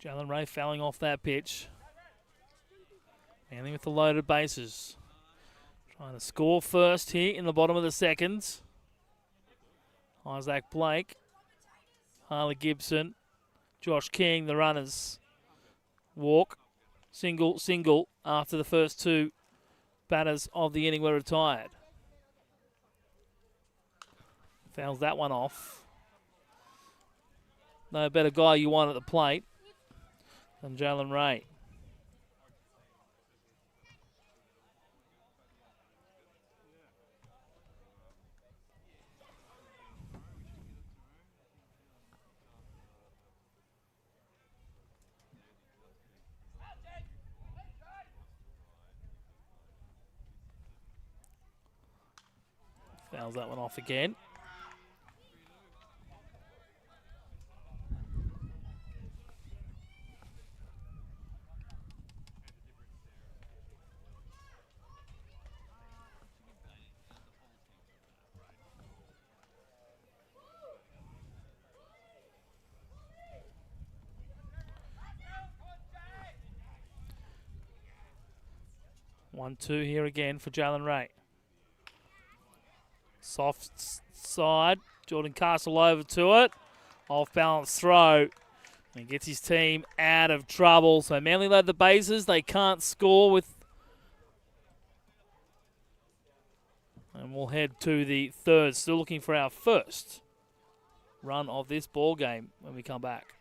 Jalen Ray fouling off that pitch. Manly with the loaded bases. Trying to score first here in the bottom of the second. Isaac Blake. Harley Gibson. Josh King, the runners. Walk. Single after the first two batters of the inning were retired. Fouls that one off. No better guy you want at the plate than Jalen Ray. Fouls that one off again. One-two here again for Jalen Ray. Soft side. Jordan Castle over to it. Off balance throw. And gets his team out of trouble. So Manly load the bases. They can't score with. And we'll head to the third. Still looking for our first run of this ball game when we come back.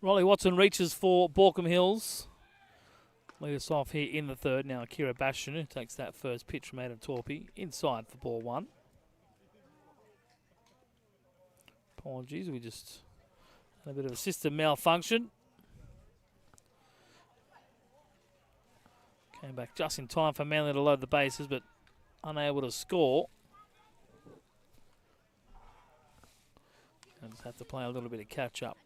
Rolly Watson reaches for Baulkham Hills. Lead us off here in the third. Now Kira Bastion, who takes that first pitch from Adam Torpy, inside for ball one. Apologies, we just had a bit of a system malfunction. Came back just in time for Manly to load the bases, but unable to score. And just have to play a little bit of catch up.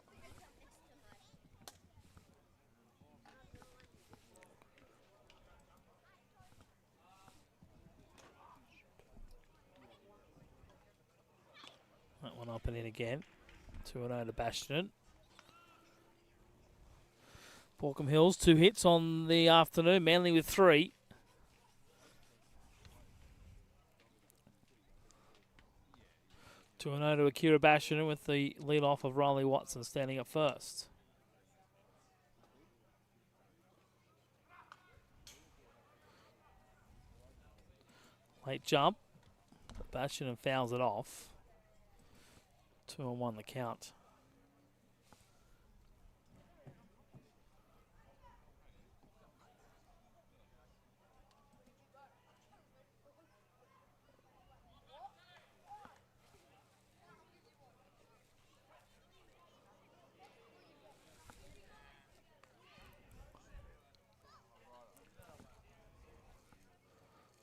That one up and in again. 2-0 to Bastion. Baulkham Hills, 2 hits on the afternoon. Manly with 3. To Akira Bastion with the lead off of Riley Watson standing up first. Late jump. Bastion fouls it off. 2-1 the count.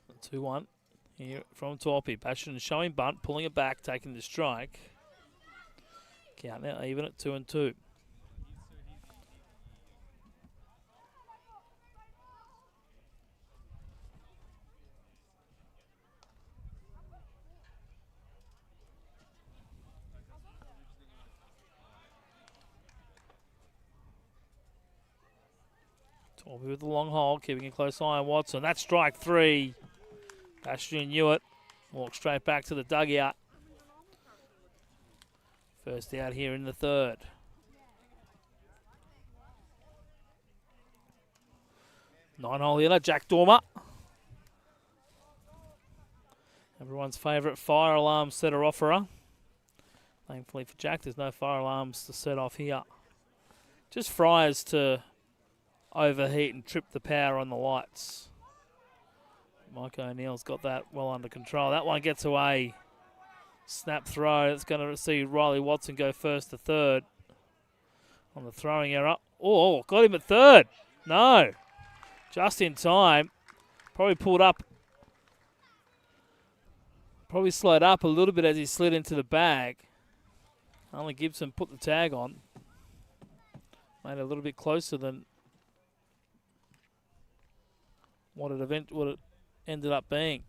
The 2-1 here from Torpy. Bastion showing bunt, pulling it back, taking the strike. Count now even at 2-2. Torpy with the long hole, keeping a close eye on Watson. That's strike 3. Bastion knew it. Walked straight back to the dugout. First out here in the third. Nine-hole hitter, Jack Dormer. Everyone's favourite fire alarm setter offerer. Thankfully for Jack, there's no fire alarms to set off here. Just fryers to overheat and trip the power on the lights. Mike O'Neill's got that well under control. That one gets away. Snap throw. It's going to see Riley Watson go first to third on the throwing error. Oh, got him at third. No. Just in time. Probably pulled up. Probably slowed up a little bit as he slid into the bag. Only Gibson put the tag on. Made it a little bit closer than what it ended up being.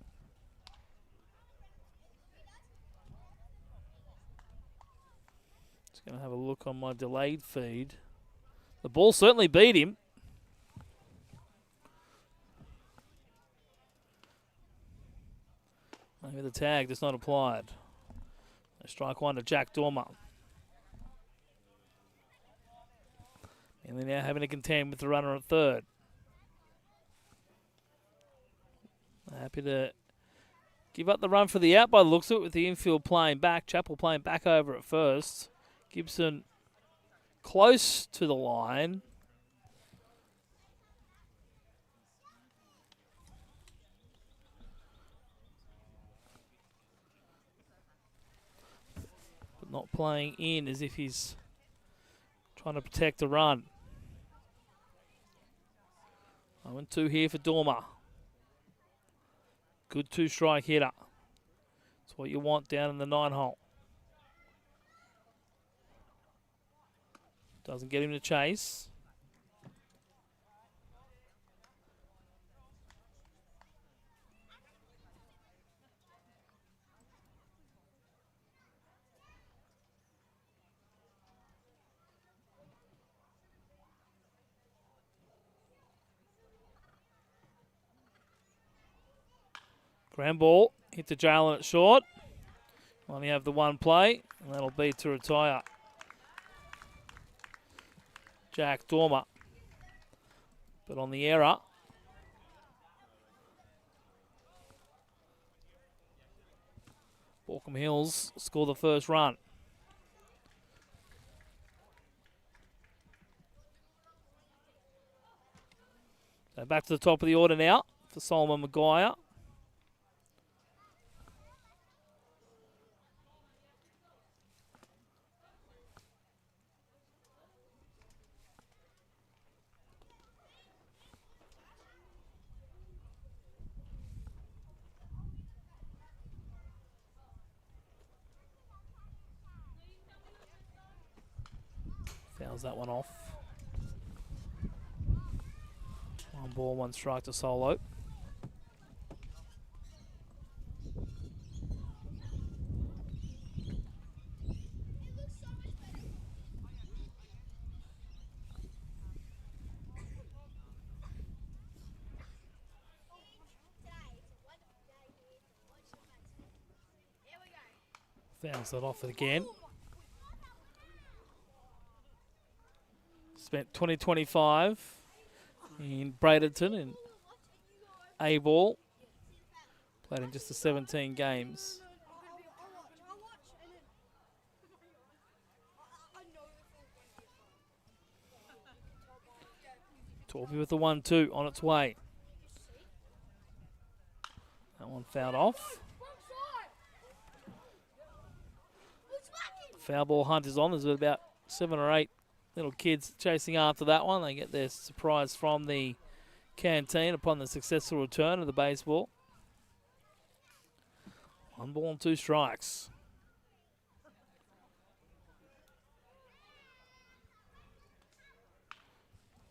Just going to have a look on my delayed feed. The ball certainly beat him. Maybe the tag just not applied. Strike 1 to Jack Dormer. And they're now having to contend with the runner at third. Happy to give up the run for the out by the looks of it with the infield playing back. Chappell playing back over at first. Gibson close to the line. But not playing in as if he's trying to protect the run. 0-2 here for Dormer. Good 2-strike hitter. That's what you want down in the 9-hole. Doesn't get him to chase. Ground ball, hit to Jalen at short. Only have the one play, and that'll be to retire Jack Dormer. But on the error, Baulkham Hills score the first run. So back to the top of the order now for Solomon Maguire. Fouls that one off. 1 ball, 1 strike to Solo. Fouls that off again. Spent 2025 in Bradenton in A-ball. Played in just the 17 games. Torpy with the 1-2 on its way. That one fouled off. Foul ball hunt is on. There's about 7 or 8 little kids chasing after that one. They get their surprise from the canteen upon the successful return of the baseball. 1 ball and 2 strikes.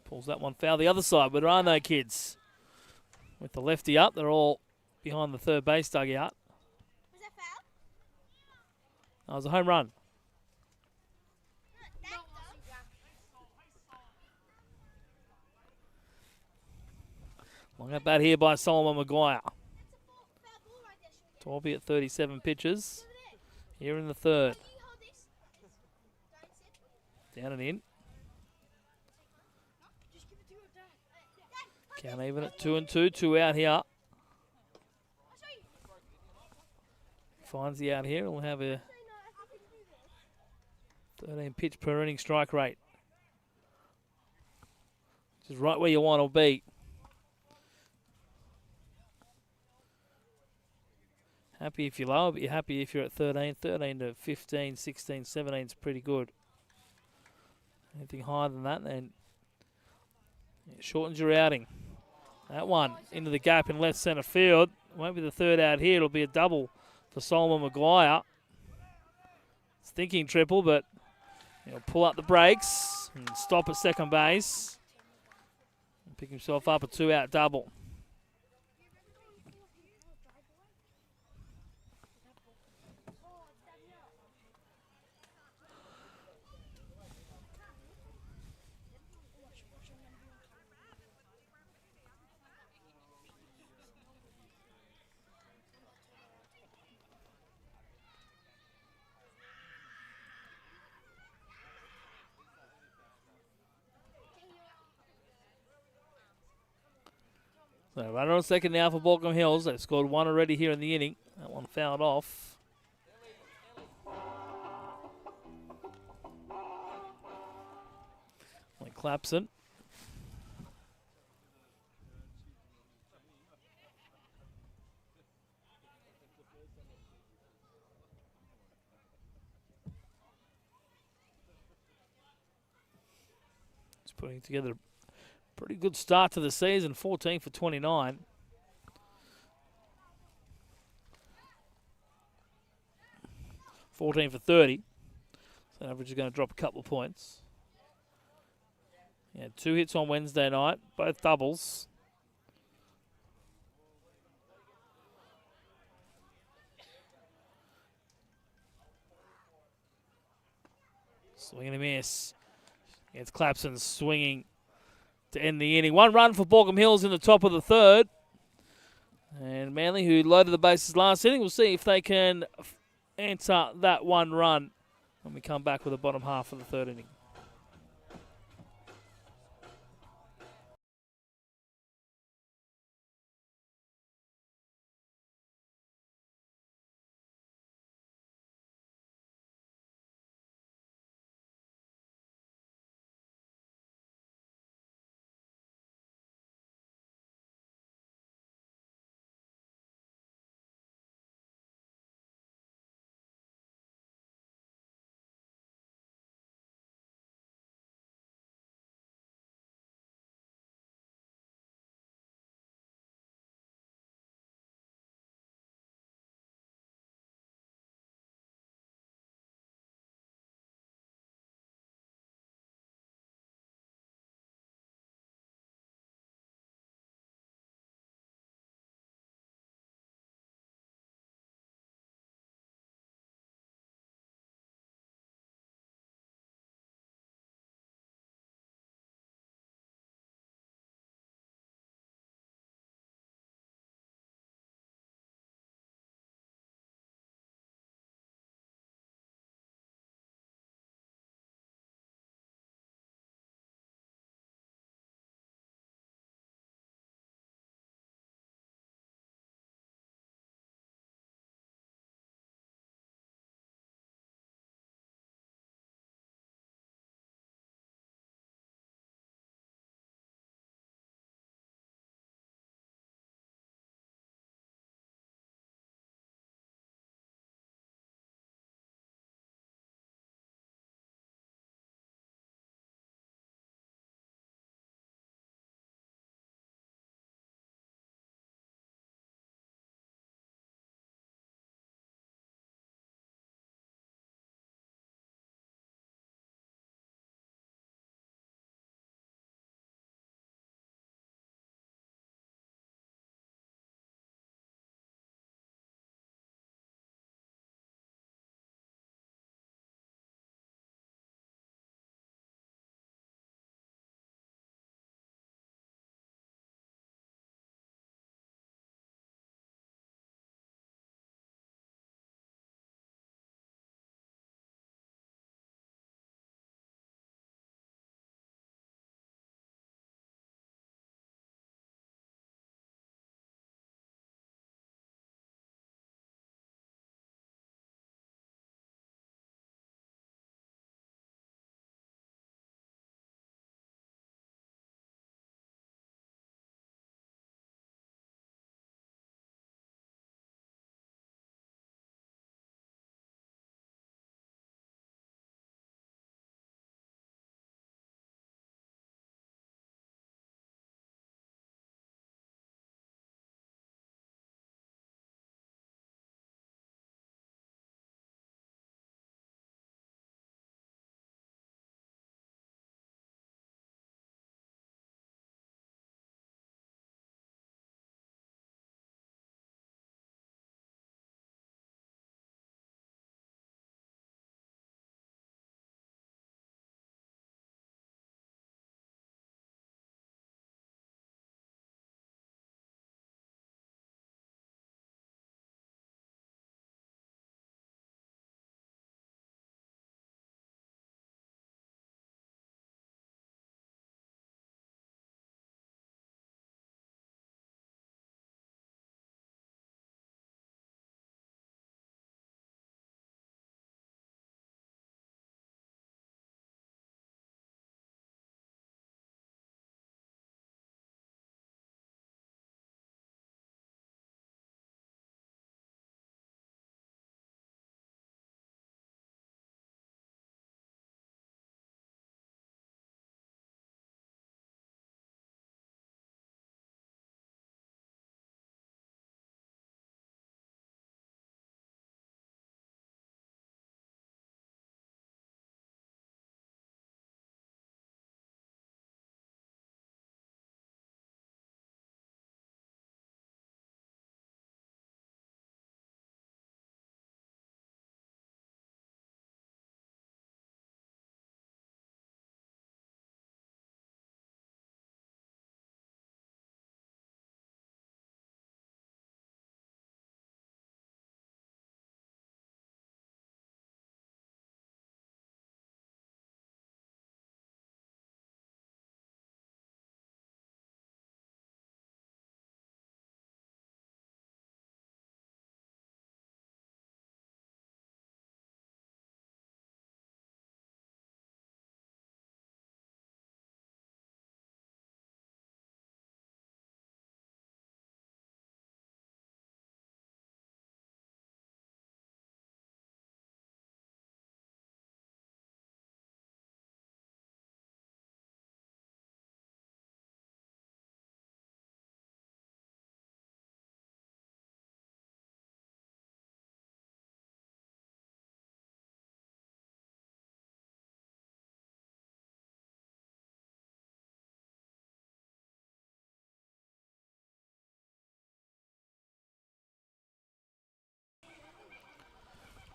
Pulls that one foul the other side, but there are no kids. With the lefty up, they're all behind the third base dugout. Was that foul? That was a home run. Long at bat here by Solomon Maguire. Torpy at 37 pitches. Here in the third. Down and in. Count even at 2-2. 2 out here. Finds the out here. We'll have a 13 pitch per inning strike rate. Which is right where you want to be. Happy if you're lower, but you're happy if you're at 13. 13 to 15, 16, 17 is pretty good. Anything higher than that, then it shortens your outing. That one into the gap in left centre field. Won't be the third out here. It'll be a double for Solomon Maguire. Thinking triple, but he'll pull up the brakes and stop at second base. And pick himself up a 2-out double. So runner on second now for Baulkham Hills. They've scored 1 already here in the inning. That one fouled off. Like Clapson. Just putting together pretty good start to the season, 14 for 29. $14 for 30. So average is going to drop a couple of points. Yeah, 2 hits on Wednesday night, both doubles. Swing and a miss. It's Clapson swinging to end the inning. 1 run for Baulkham Hills in the top of the third. And Manly, who loaded the bases last inning, we'll see if they can answer that 1 run when we come back with the bottom half of the third inning.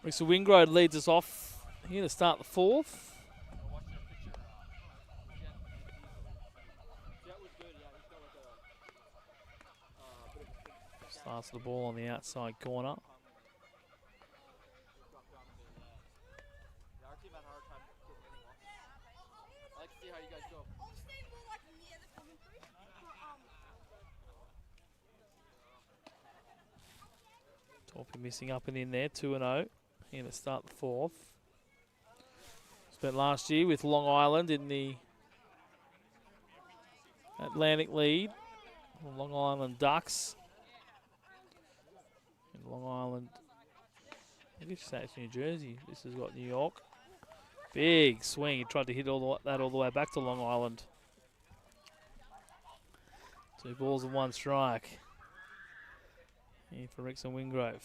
So Wingrove leads us off here to start the fourth. Starts the ball on the outside corner. Torpy missing up and in there, 2-0. Here to start the fourth. Spent last year with Long Island in the Atlantic lead. Long Island Ducks. And Long Island, I guess that's New Jersey. This has got New York. Big swing. He tried to hit that all the way back to Long Island. 2 balls and 1 strike. Here for Rickson Wingrove.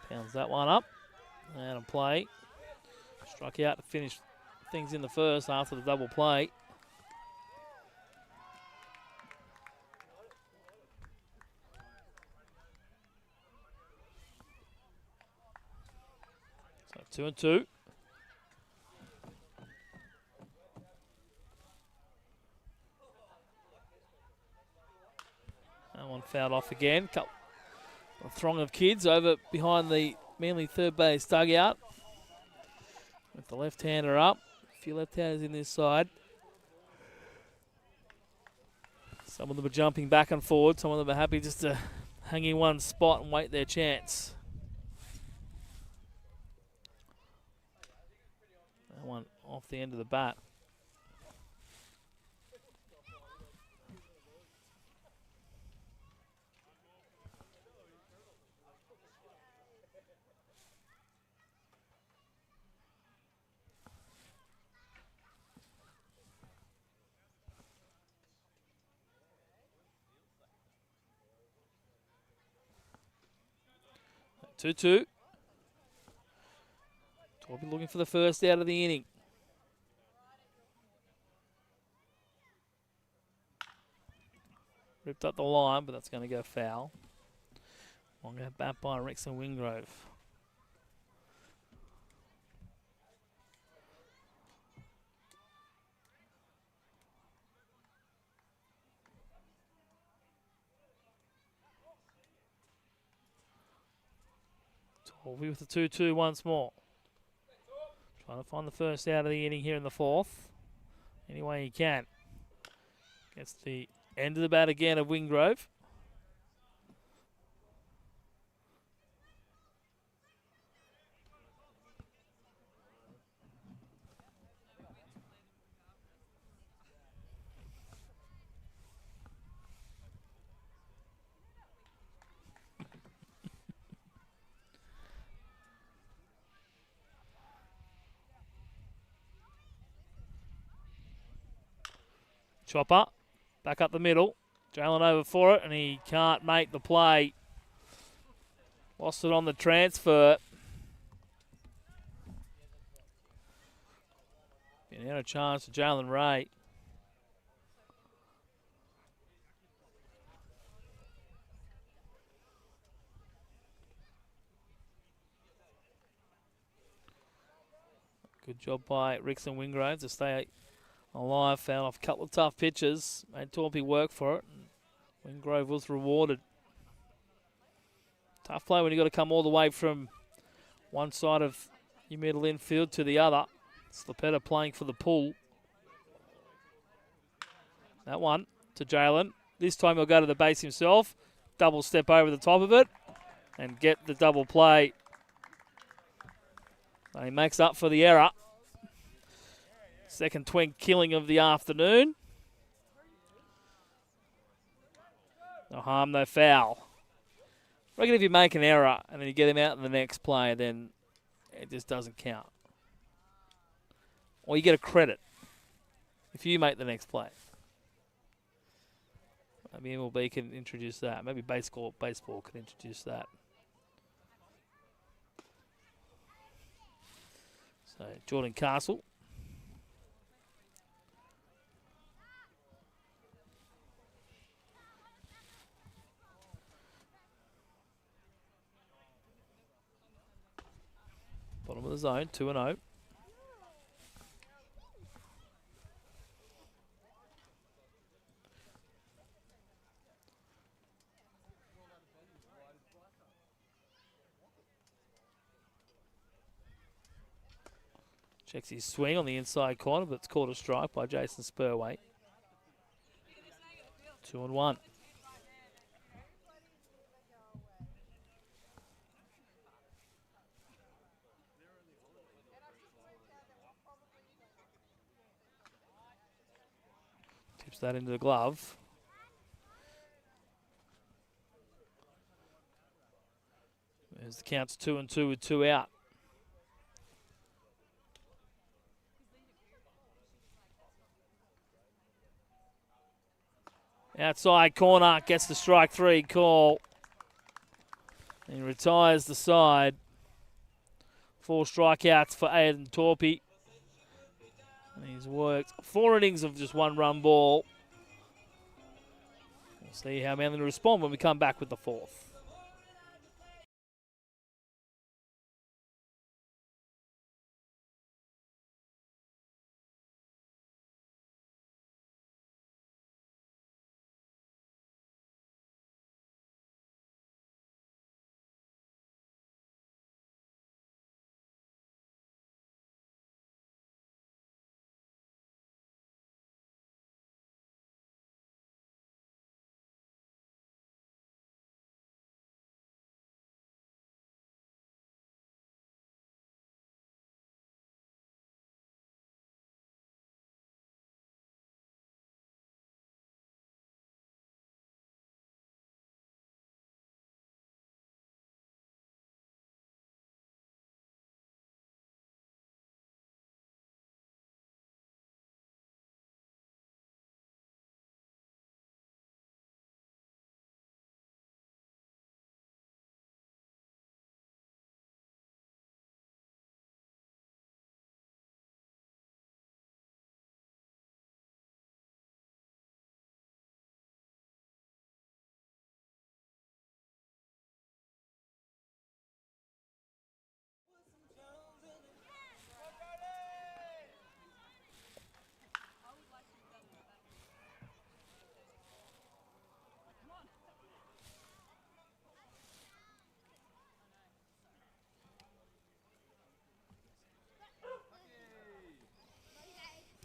Pounds that one up. And a play. Struck out to finish things in the first after the double play. So 2-2. That one fouled off again. A throng of kids over behind the Manly third base dugout. With the left-hander up. A few left-handers in this side. Some of them are jumping back and forward. Some of them are happy just to hang in one spot and wait their chance. That one off the end of the bat. Two. Torpy looking for the first out of the inning. Ripped up the line, but that's going to go foul. Long bat by Rickson Wingrove. Torpy with the 2-2 once more. Trying to find the first out of the inning here in the fourth. Any way he can. Gets the end of the bat again of Wingrove. Chopper, back up the middle. Jalen over for it, and he can't make the play. Lost it on the transfer. And out a chance to Jalen Ray. Good job by Rickson Wingrove to stay alive, found off a couple of tough pitches. Made Torpy work for it. Wingrove was rewarded. Tough play when you got to come all the way from one side of your middle infield to the other. Slapetta playing for the pull. That one to Jalen. This time he'll go to the base himself. Double step over the top of it and get the double play. And he makes up for the error. Second twin killing of the afternoon. No harm, no foul. I reckon if you make an error and then you get him out in the next play, then it just doesn't count. Or you get a credit if you make the next play. Maybe MLB can introduce that. Maybe baseball can introduce that. So Jordan Castle. Bottom of the zone, 2-0. Checks his swing on the inside corner, but it's called a strike by Jason Spurway. 2-1. Tips that into the glove. There's the count's 2-2 with 2 out. Outside corner, gets the strike 3 call. And retires the side. 4 strikeouts for Aidan Torpy. And he's worked 4 innings of just 1 run ball. We'll see how Manly respond when we come back with the 4th.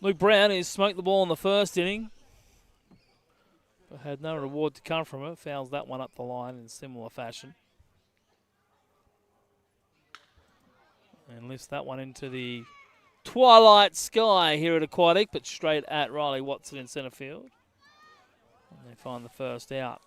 Luke Brown has smoked the ball in the first inning, but had no reward to come from it. Fouls that one up the line in similar fashion. And lifts that one into the twilight sky here at Aquatic, but straight at Riley Watson in centre field. And they find the first out.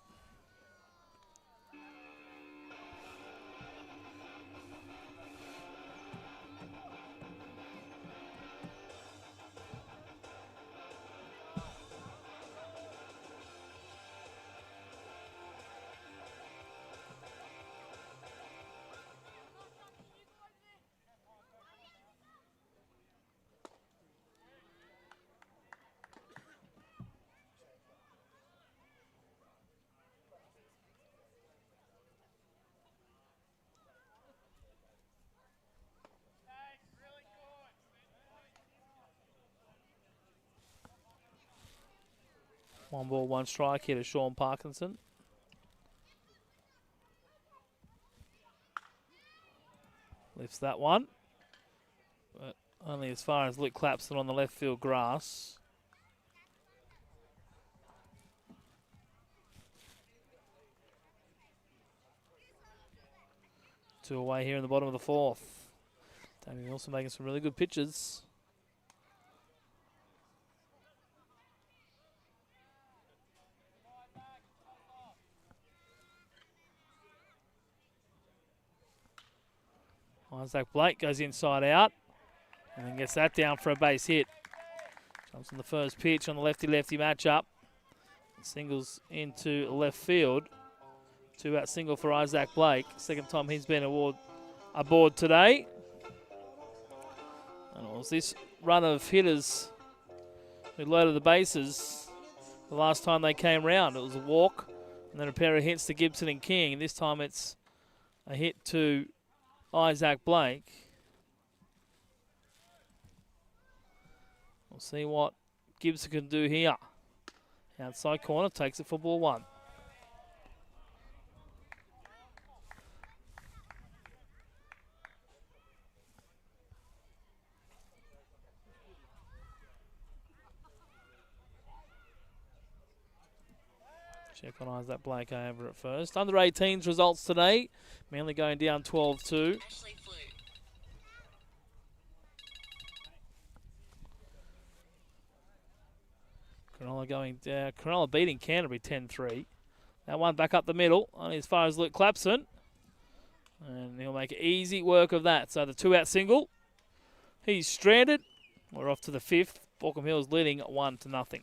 One ball, one strike here to Sean Parkinson. Lifts that one, but only as far as Luke Clapson on the left field grass. Two away here in the bottom of the 4th. Danny Wilson making some really good pitches. Isaac Blake goes inside out and then gets that down for a base hit. Jumps on the first pitch on the lefty-lefty matchup. Singles into left field. 2-out single for Isaac Blake. Second time he's been aboard today. And it was this run of hitters who loaded the bases the last time they came round. It was a walk and then a pair of hits to Gibson and King. And this time it's a hit to Isaac Blake. We'll see what Gibson can do here. Outside corner, takes it for ball one. Check on eyes that Blake over at first. Under 18s results today. Manly going down 12-2. Cronulla going down. Cronulla beating Canterbury 10-3. That one back up the middle, only as far as Luke Clapson. And he'll make easy work of that. So the 2-out single. He's stranded. We're off to the fifth. Baulkham Hills leading 1-0.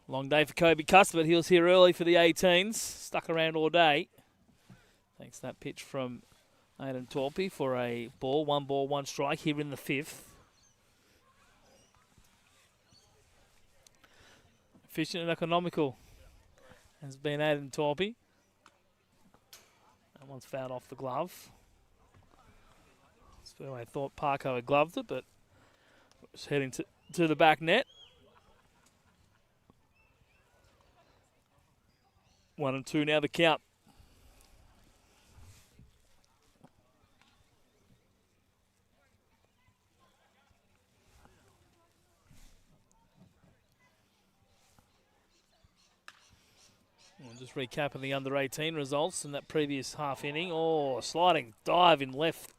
Long day for Kobe Cuthbert. He was here early for the 18s. Stuck around all day. Thanks to that pitch from Aidan Torpy for a ball, one strike here in the fifth. Efficient and economical has been Aidan Torpy. That one's fouled off the glove. I thought Parko had gloved it, but it's heading to the back net. 1-2 now the count. We'll just recapping the under 18 results in that previous half inning. Oh, a sliding dive in left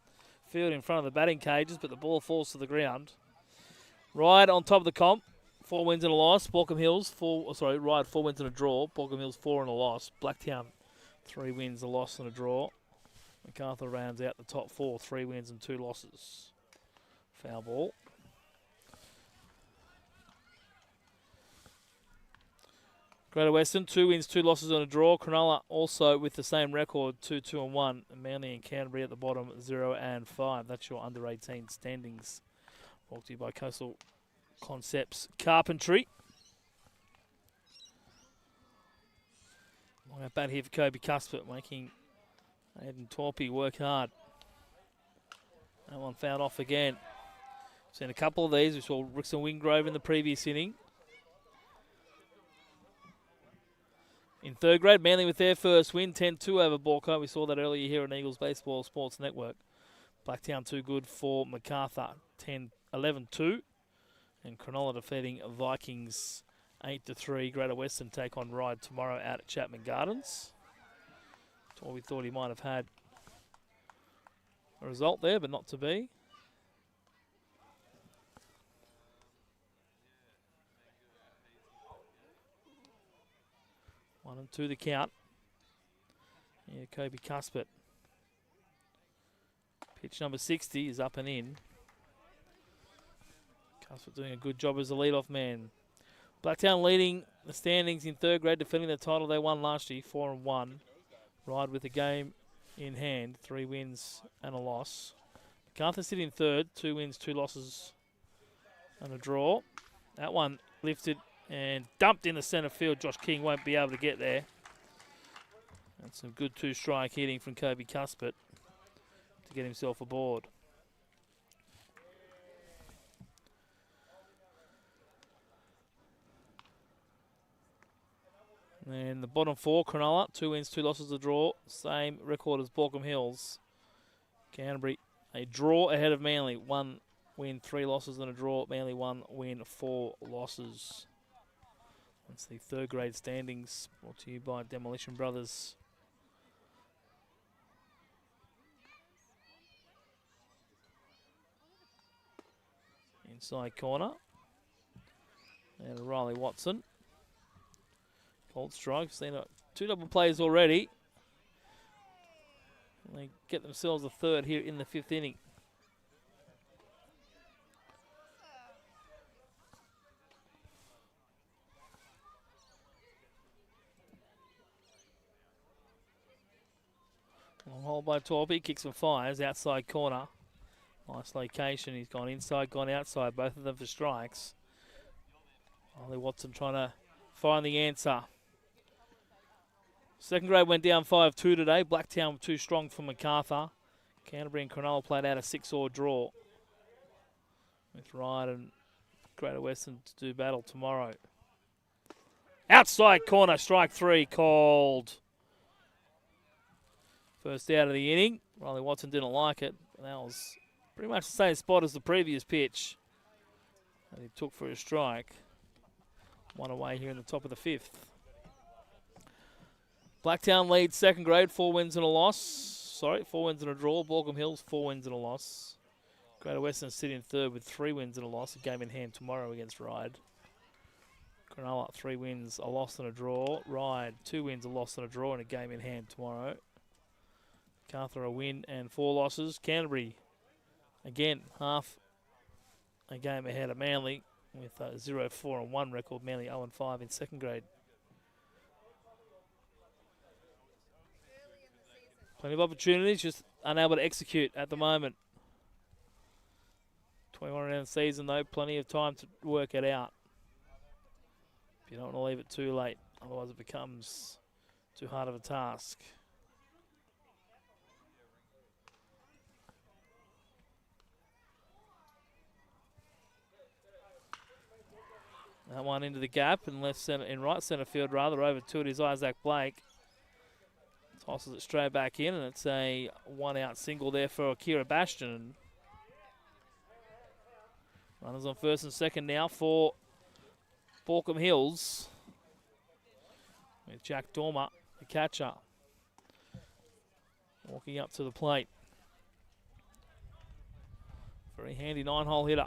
field in front of the batting cages, but the ball falls to the ground. Right on top of the comp. 4 wins and a loss. Baulkham Hills, Ride 4 wins and a draw. Baulkham Hills 4 and a loss. Blacktown 3 wins, a loss and a draw. MacArthur rounds out the top 4, 3 wins and 2 losses. Foul ball. Greater Western 2 wins, 2 losses and a draw. Cronulla also with the same record, 2-2-1. Manly and Canterbury at the bottom, 0-5. That's your under 18 standings. Brought to you by Coastal Concepts Carpentry. Long bat here for Kobe Cuthbert, making Aidan Torpy work hard. That one fouled off again. Seen a couple of these. We saw Rickson Wingrove in the previous inning. In third grade, Manly with their first win, 10-2 over Baulkham. We saw that earlier here on Eagles Baseball Sports Network. Blacktown too good for MacArthur, 11-2. And Cronulla defeating Vikings 8-3. Greater Western take on Ride tomorrow out at Chapman Gardens. That's all we thought he might have had a result there, but not to be. 1-2 the count. Yeah, Kobe Cuthbert. Pitch number 60 is up and in. Cuthbert doing a good job as the leadoff man. Blacktown leading the standings in third grade, defending the title they won last year, 4-1. Ride with a game in hand, 3 wins and a loss. MacArthur sit in third, 2 wins, 2 losses and a draw. That one lifted and dumped in the centre field. Josh King won't be able to get there. And some good 2-strike hitting from Kobe Cuthbert to get himself aboard. And the bottom 4, Cronulla, 2 wins, 2 losses, a draw. Same record as Baulkham Hills. Canterbury, a draw ahead of Manly. 1 win, 3 losses and a draw. Manly 1 win, 4 losses. That's the third grade standings brought to you by Demolition Brothers. Inside corner. And Riley Watson. Cold strike. Seen 2 double plays already. And they get themselves a third here in the 5th inning. Long hole by Torpy. Kicks and fires. Outside corner. Nice location. He's gone inside, gone outside. Both of them for strikes. Riley Watson trying to find the answer. Second grade went down 5-2 today. Blacktown too strong for MacArthur. Canterbury and Cronulla played out a 6-all draw. With Ryde and Greater Western to do battle tomorrow. Outside corner, strike 3 called. First out of the inning. Riley Watson didn't like it. That was pretty much the same spot as the previous pitch that he took for a strike. 1 away here in the top of the 5th. Blacktown leads second grade, 4 wins and a loss. Sorry, 4 wins and a draw. Baulkham Hills, 4 wins and a loss. Greater Western sit in third with 3 wins and a loss. A game in hand tomorrow against Ryde. Cronulla, 3 wins, a loss and a draw. Ryde, 2 wins, a loss and a draw, and a game in hand tomorrow. MacArthur, a win and 4 losses. Canterbury, again, half a game ahead of Manly with a 0-4-1 record. Manly 0-5 in second grade. Plenty of opportunities, just unable to execute at the moment. 21 round season though, plenty of time to work it out. You don't want to leave it too late, otherwise it becomes too hard of a task. That one into the gap in left centre, in right centre field rather. Over to it is Isaac Blake. Tosses it straight back in, and it's a 1-out single there for Akira Bastion. Runners on first and second now for Baulkham Hills. With Jack Dormer, the catcher, walking up to the plate. Very handy 9-hole hitter.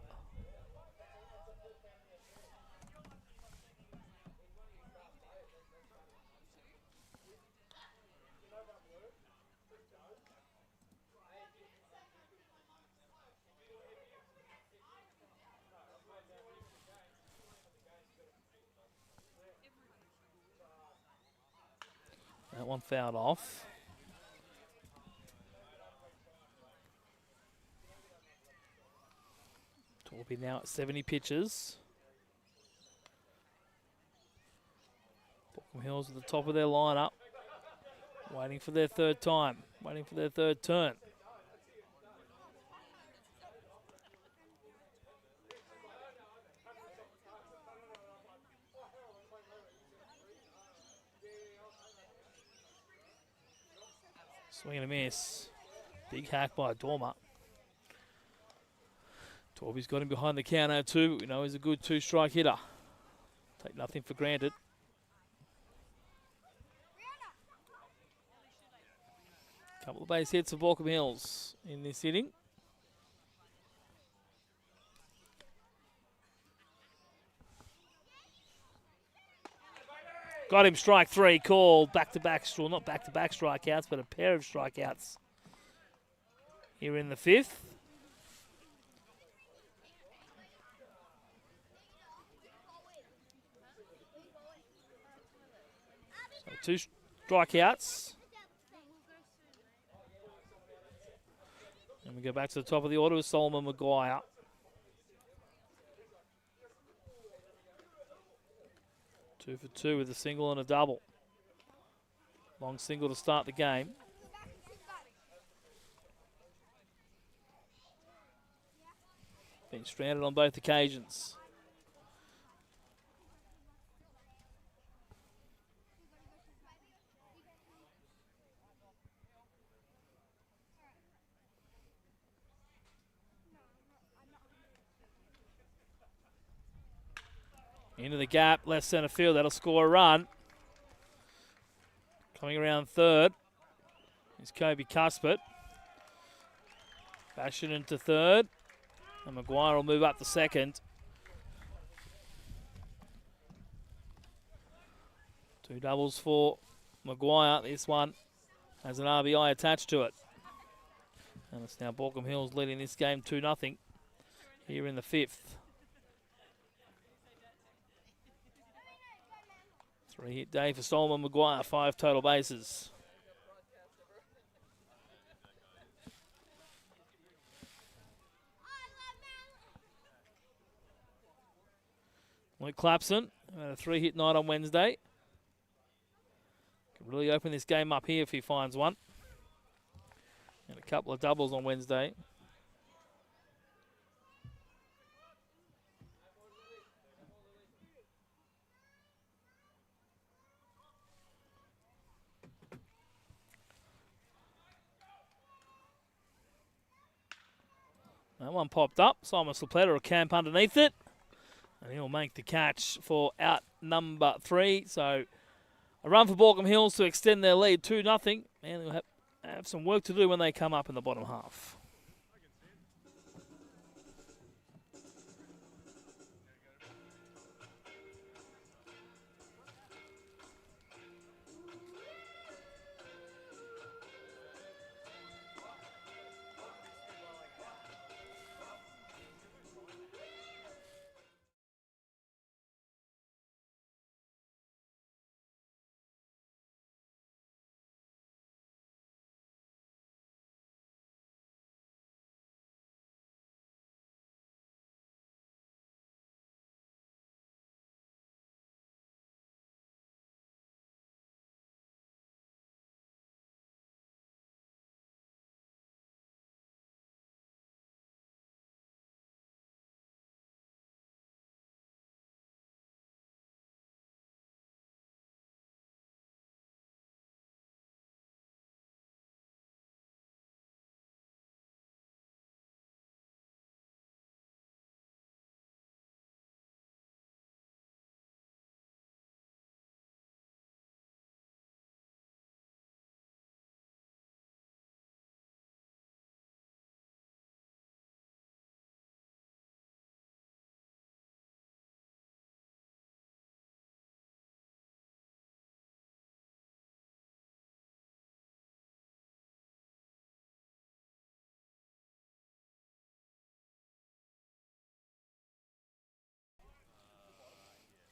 That one fouled off. Torpy now at 70 pitches. Baulkham Hills at the top of their lineup. Waiting for their third time. Waiting for their third turn. Swing and a miss. Big hack by Dormer. Torby's got him behind the counter too, but we know he's a good 2-strike hitter. Take nothing for granted. Couple of base hits for Baulkham Hills in this inning. Got him, strike 3 called. Back-to-back, well, not back-to-back strikeouts, but a pair of strikeouts here in the 5th. So 2 strikeouts. And we go back to the top of the order with Solomon Maguire. Two for 2 with a single and a double. Long single to start the game. Been stranded on both occasions. Into the gap, left centre field. That'll score a run. Coming around third is Kobe Cuthbert. Bastion into third. And Maguire will move up to second. 2 doubles for Maguire. This one has an RBI attached to it. And it's now Baulkham Hills leading this game 2-0 here in the 5th. 3-hit day for Solomon Maguire, 5 total bases. Luke Clapson had a 3-hit night on Wednesday. Can really open this game up here if he finds one. And a couple of doubles on Wednesday. That one popped up. Simon Slipletter will camp underneath it. And he'll make the catch for out number 3. So a run for Baulkham Hills to extend their lead 2-0. And they'll have some work to do when they come up in the bottom half.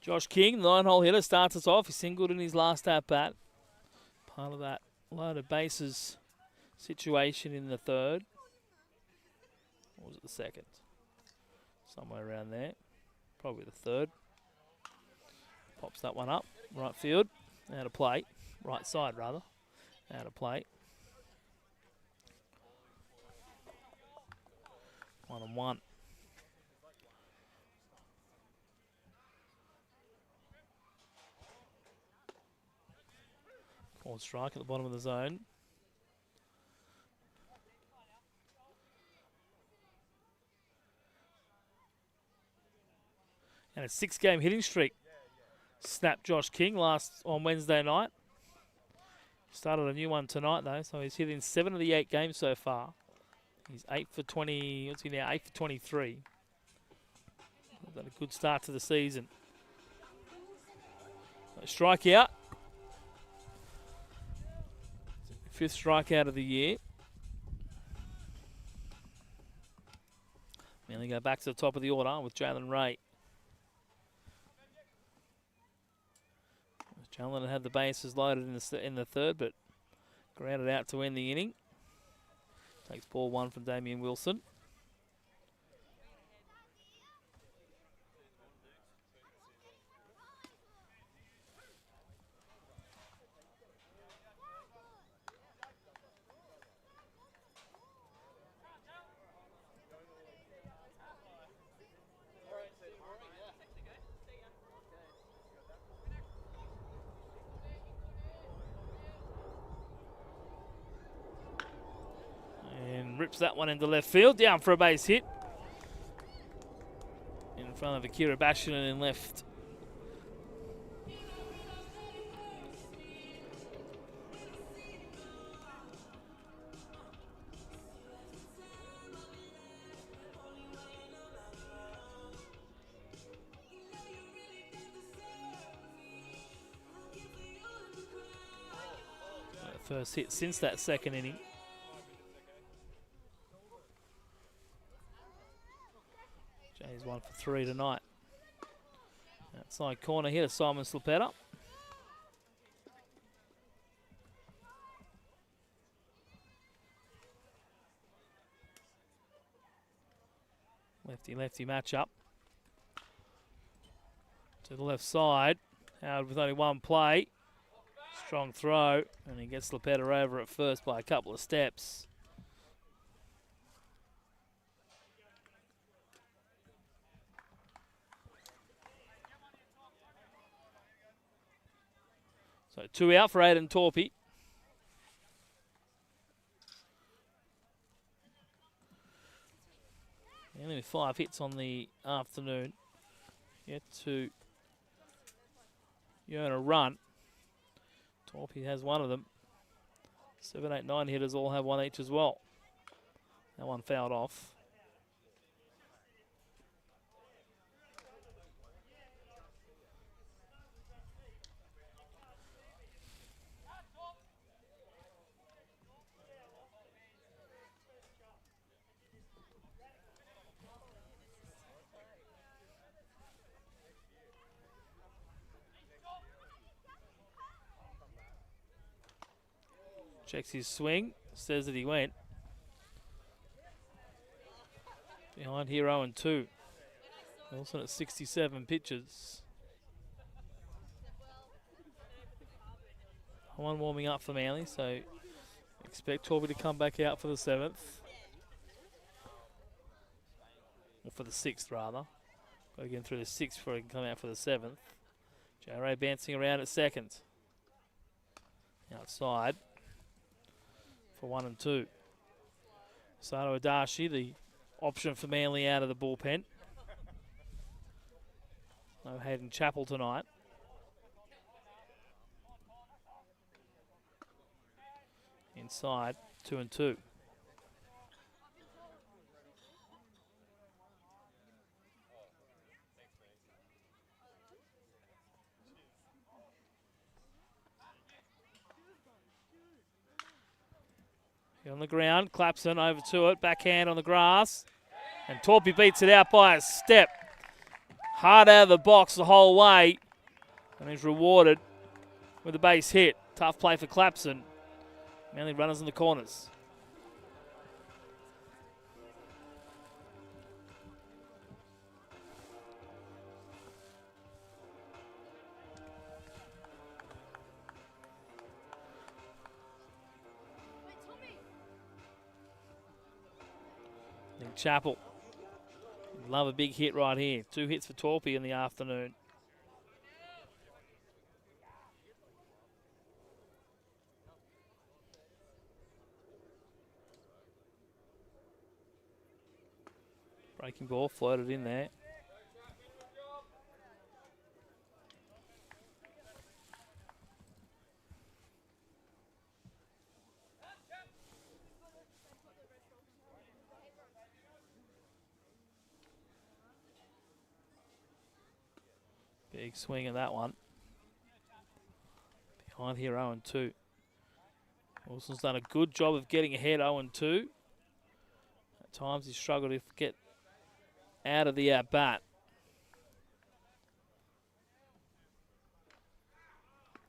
Josh King, the 9-hole hitter, starts us off. He singled in his last at-bat. Part of that loaded bases situation in the 3rd. Or was it the 2nd? Somewhere around there. Probably the 3rd. Pops that one up. Right field. Out of play. Right side, rather. Out of play. 1-1. Called strike at the bottom of the zone. And a 6-game hitting streak snapped Josh King last on Wednesday night. Started a new one tonight though, so he's hit in 7 of the 8 games so far. He's 8 for 20. What's he now? 8 for 23. Got a good start to the season. So Strikeout. 5th strikeout of the year. Manly go back to the top of the order with Jalen Ray. Jalen had the bases loaded in the third, but grounded out to end the inning. Takes ball 1 from Damien Wilson. And rips that one into left field, down for a base hit. In front of Akira Bashinen in left. First hit since that second inning. Jay's 1 for 3 tonight. Outside corner hitter, Simon Slipetta. Lefty-lefty matchup. To the left side. Howard with only one play. Strong throw, and he gets Slipetta over at first by a couple of steps. So 2 out for Aiden Torpey. Only with 5 hits on the afternoon. Yet to earn a run. Torpey has one of them. 7, 8, 9 hitters all have one each as well. That one fouled off. Checks his swing, says that he went. Behind here 0-2. Wilson at 67 pitches. One warming up for Manly, so expect Torpey to come back out for the 7th. Or for the 6th, rather. Got to get him through the 6th before he can come out for the 7th. J-Ray bouncing around at second. Outside. For 1 and 2. Sato Adachi, the option for Manly out of the bullpen. No Hayden Chappell tonight. Inside, 2 and 2. On the ground, Clapson over to it, backhand on the grass, and Torpey beats it out by a step. Hard out of the box the whole way, and is rewarded with a base hit. Tough play for Clapson. Manly runners in the corners. Chappell. Love a big hit right here. 2 hits for Torpey in the afternoon. Breaking ball floated in there. Big swing of that one. behind here 0-2. Wilson's done a good job of getting ahead 0-2. At times he's struggled to get out of the at-bat.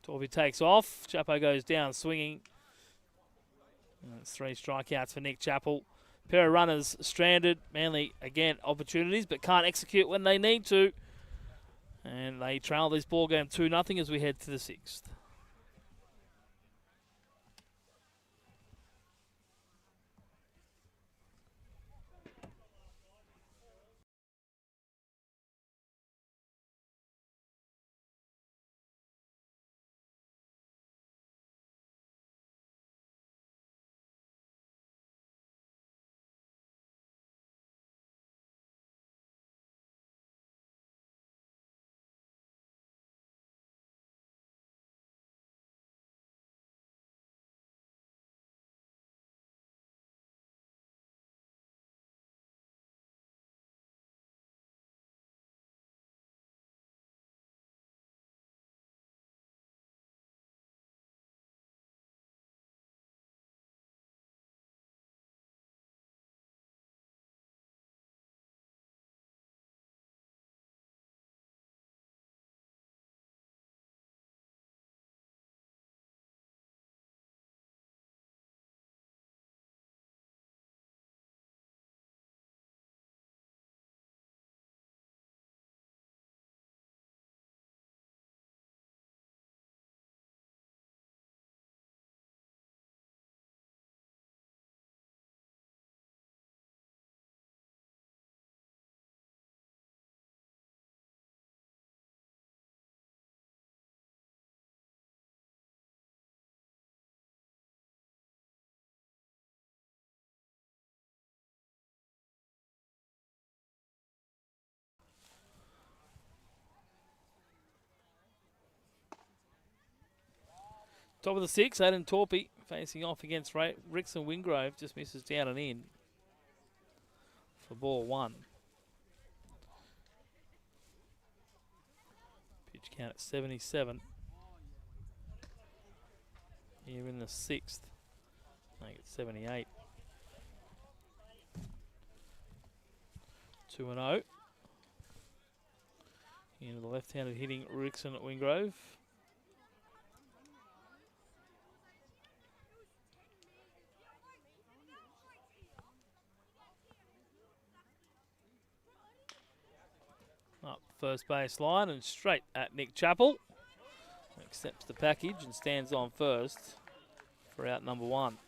Torpy takes off. Chapo goes down swinging. And it's 3 strikeouts for Nick Chappell. Pair of runners stranded. Manly, again, opportunities, but can't execute when they need to. And they trail this ball game 2-0 as we head to the 6th. Top of the 6, Adam Torpy facing off against Rickson Wingrove. Just misses down and in for ball 1. Pitch count at 77. Here in the 6th. I think it's 78. 2-0. Into the left-handed hitting Rickson Wingrove. Up first base line and straight at Nick Chappell. Accepts the package and stands on first for out number 1.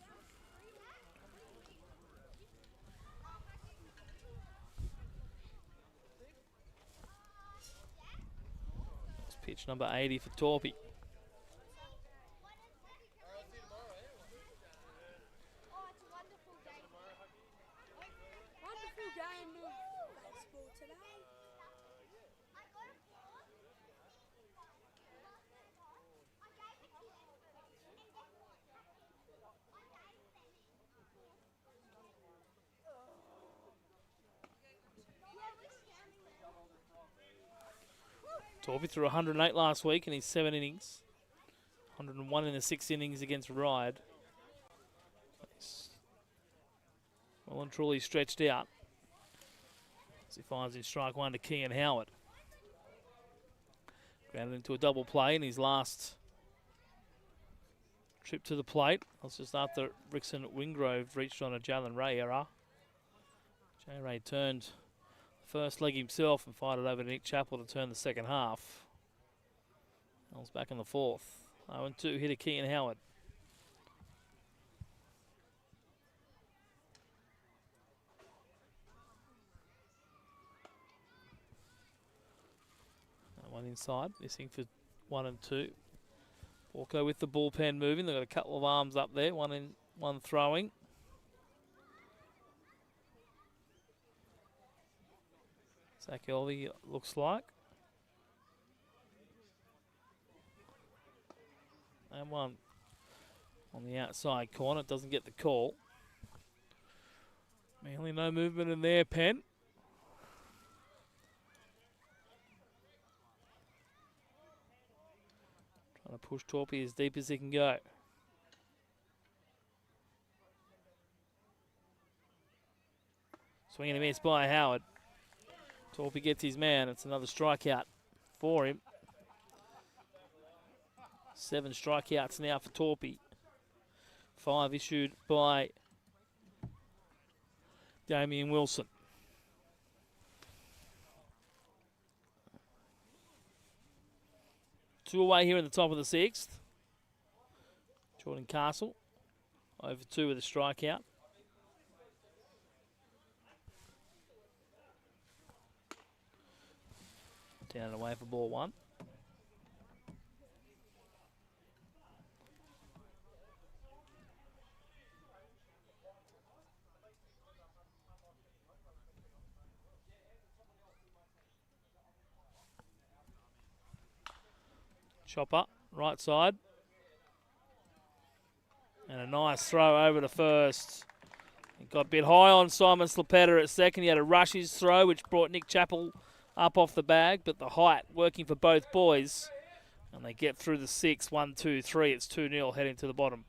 That's pitch number 80 for Torpy. Torpy threw 108 last week in his 7 innings. 101 in the 6 innings against Ryde. He's well and truly stretched out as he finds in strike 1 to King and Howard. Grounded into a double play in his last trip to the plate. That's just after Rickson Wingrove reached on a Jalen Ray error. J. Ray turned first leg himself and fired it over to Nick Chappell to turn the second half. Hell's back in the 4th. 0-2 hitter Keaton Howard. That one inside, missing for 1 and 2. Walko with the bullpen moving. They've got a couple of arms up there, one in, one throwing. Zach Elvey looks like. And one on the outside corner. Doesn't get the call. Manly no movement in their pen. Trying to push Torpy as deep as he can go. Swing and a miss by Howard. Torpy gets his man. It's another strikeout for him. 7 strikeouts now for Torpy. 5 issued by Damien Wilson. Two away here in the top of the 6th. Jordan Castle over 2 with a strikeout. Down and away for ball 1. Chopper, right side. And a nice throw over to first. He got a bit high on Simon Slapetta at second. He had to rush his throw, which brought Nick Chappell up off the bag. But the height working for both boys. And they get through the 6, 1, 2, 3. It's 2-0 heading to the bottom.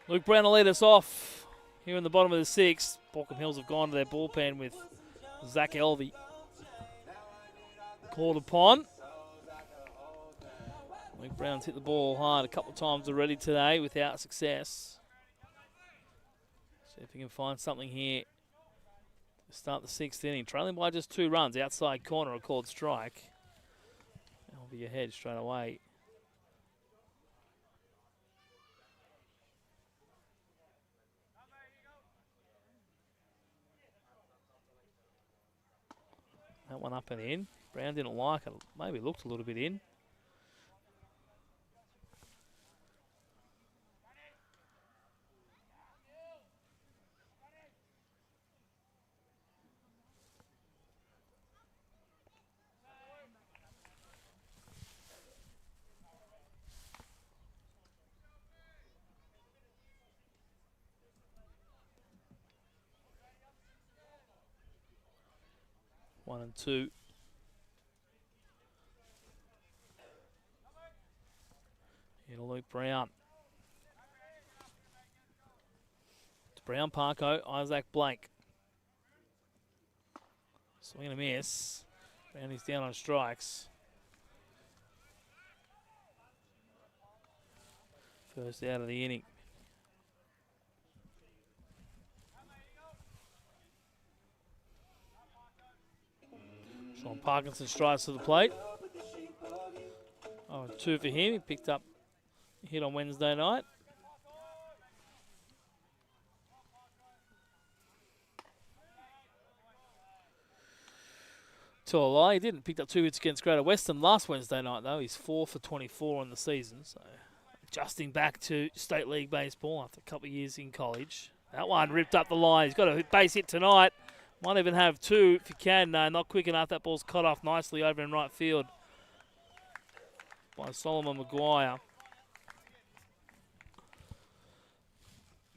Luke Brown will lead us off here in the bottom of the 6th. Baulkham Hills have gone to their bullpen with Zach Elvey called upon. Luke Brown's hit the ball hard a couple of times already today without success. See if he can find something here to start the 6th inning. Trailing by just 2 runs. Outside corner, a called strike. Elvey ahead straight away. That one up and in. Brown didn't like it. Maybe looked a little bit in. One and 2. Here to Luke Brown. It's Brown, Parko, Isaac Blake. Swing and a miss. Brown is down on strikes. First out of the inning. Sean Parkinson strides to the plate. 2 for him. He picked up a hit on Wednesday night. Tell a lie, he didn't. Picked up 2 hits against Greater Western last Wednesday night, though. He's 4 for 24 on the season, so adjusting back to State League baseball after a couple of years in college. That one ripped up the line. He's got a base hit tonight. Might even have 2 if he can. No, not quick enough. That ball's cut off nicely over in right field by Solomon Maguire.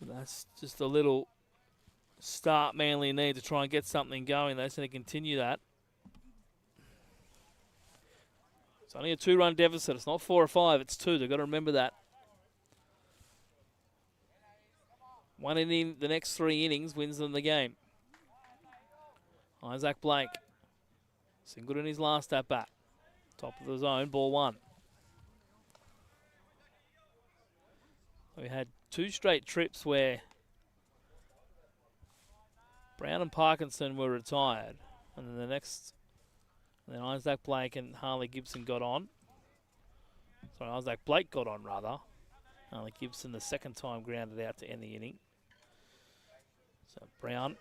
But that's just a little start Manly need to try and get something going. They just need to continue that. It's only a 2-run deficit. It's not 4 or 5. It's 2. They've got to remember that. 1 inning, the next 3 innings wins them the game. Isaac Blake. Singled in his last at bat. Top of the zone, ball 1. We had 2 straight trips where Brown and Parkinson were retired. And then then Isaac Blake and Harley Gibson got on. Sorry, Isaac Blake got on, rather. Harley Gibson the second time grounded out to end the inning. So Brown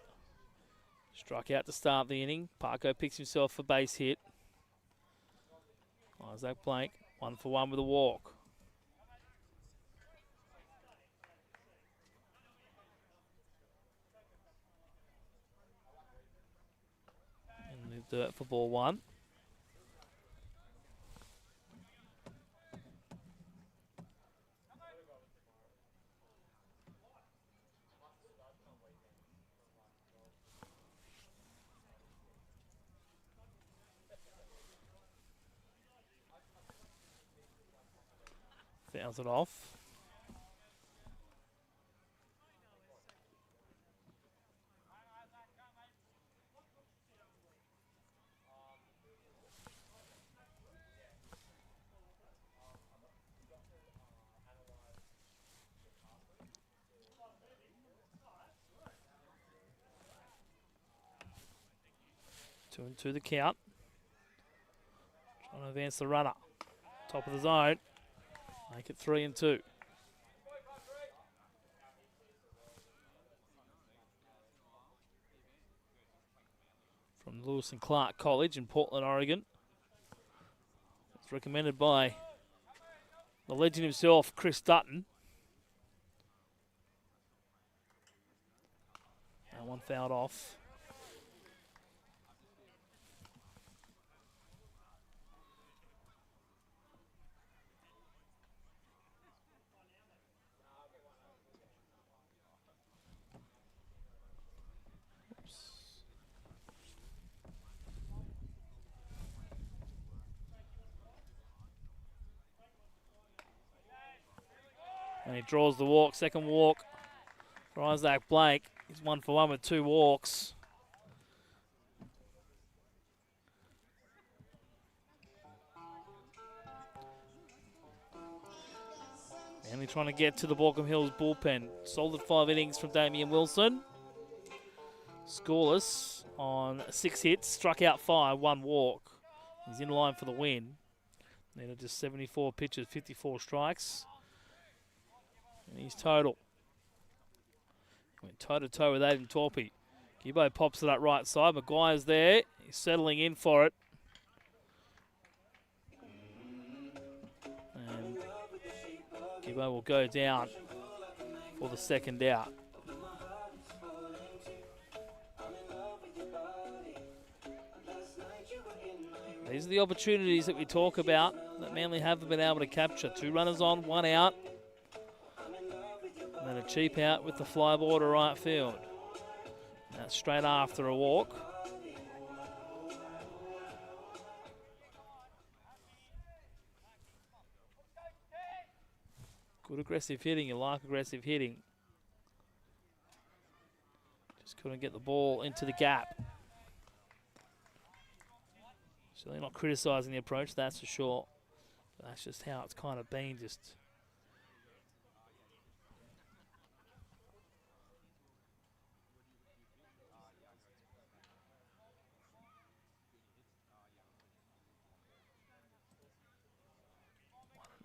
struck out to start the inning. Parko picks himself a base hit. Isaac Blake, 1 for 1 with a walk. And move dirt for ball 1. Fouls it off. Two and 2 the count. Trying to advance the runner. Top of the zone. Make it 3 and 2. From Lewis and Clark College in Portland, Oregon. It's recommended by the legend himself, Chris Dutton. That one fouled off. And he draws the walk, second walk for Isaac Blake. He's 1 for 1 with 2 walks. Manly trying to get to the Baulkham Hills bullpen. Solid 5 innings from Damian Wilson. Scoreless on 6 hits, struck out 5, 1 walk. He's in line for the win. Needed just 74 pitches, 54 strikes. And he's total. Went toe-to-toe with Aiden Torpy. Gibbo pops to that right side. Maguire's there. He's settling in for it. And Gibbo will go down for the second out. These are the opportunities that we talk about that Manly haven't been able to capture. 2 runners on, 1 out. And then a cheap out with the fly ball to right field. That's straight after a walk. Good aggressive hitting. You like aggressive hitting. Just couldn't get the ball into the gap. Certainly not criticising the approach, that's for sure. But that's just how it's kind of been. Just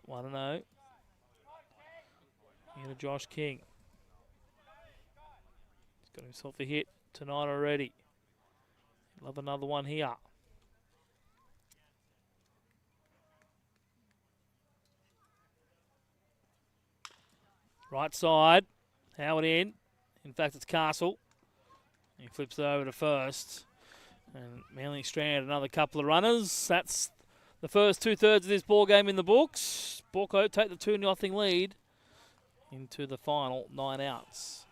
1-0. Here to Josh King. He's got himself a hit tonight already. Love another one here. Right side. Howard in. In fact, it's Castle. He flips it over to first. And Manly stranded another couple of runners. That's the first 2/3 of this ball game in the books. Baulkham take the 2-0 lead into the final 9 outs.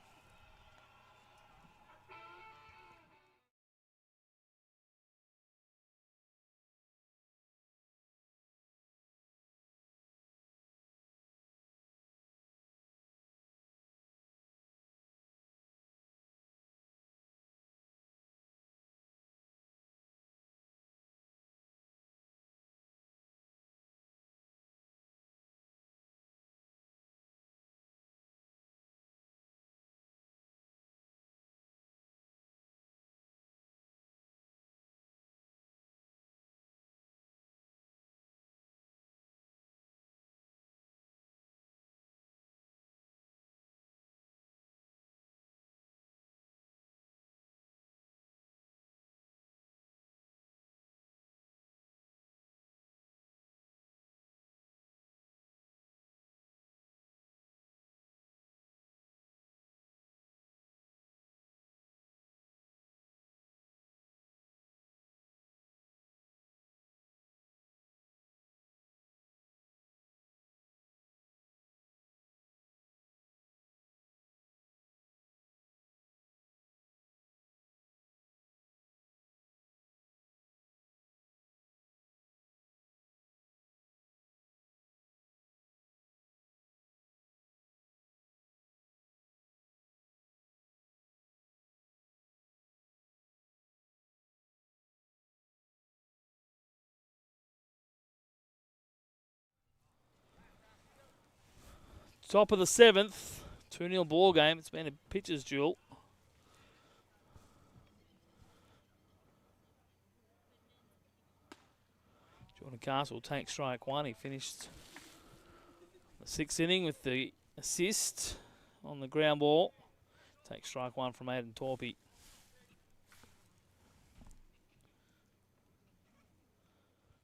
Top of the 7th. 2-0 ball game. It's been a pitcher's duel. Jordan Castle takes strike one. He finished the 6th inning with the assist on the ground ball. Takes strike one from Aidan Torpey.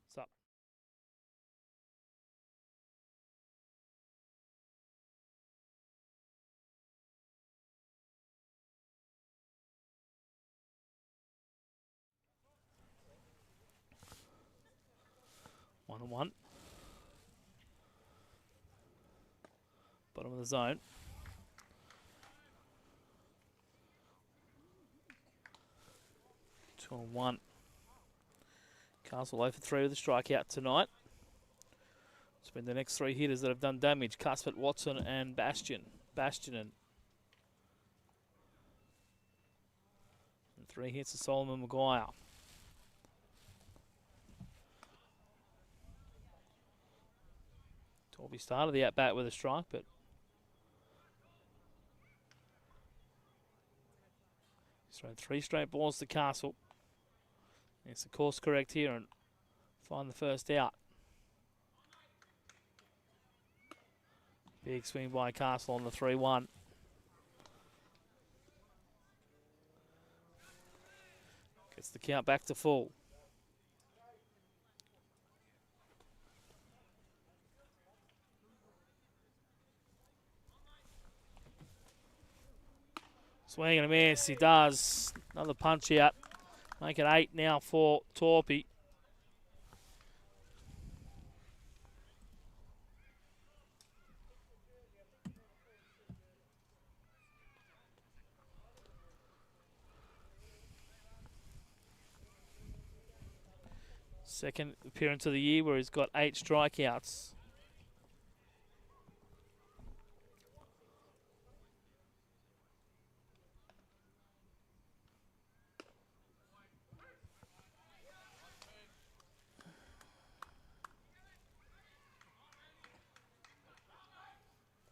It's up. One and one. Bottom of the zone. Two and one. Castle 0 for 3 with a strikeout tonight. It's been the next 3 hitters that have done damage. Cuthbert, Watson and Bastion. And 3 hits to Solomon Maguire. Torpey started the at-bat with a strike, but he's thrown 3 straight balls to Castle. It's the course correct here and find the first out. Big swing by Castle on the 3-1. Gets the count back to full. Swing and a miss, he does. Another punch out. Make it 8 now for Torpey. Second appearance of the year where he's got 8 strikeouts.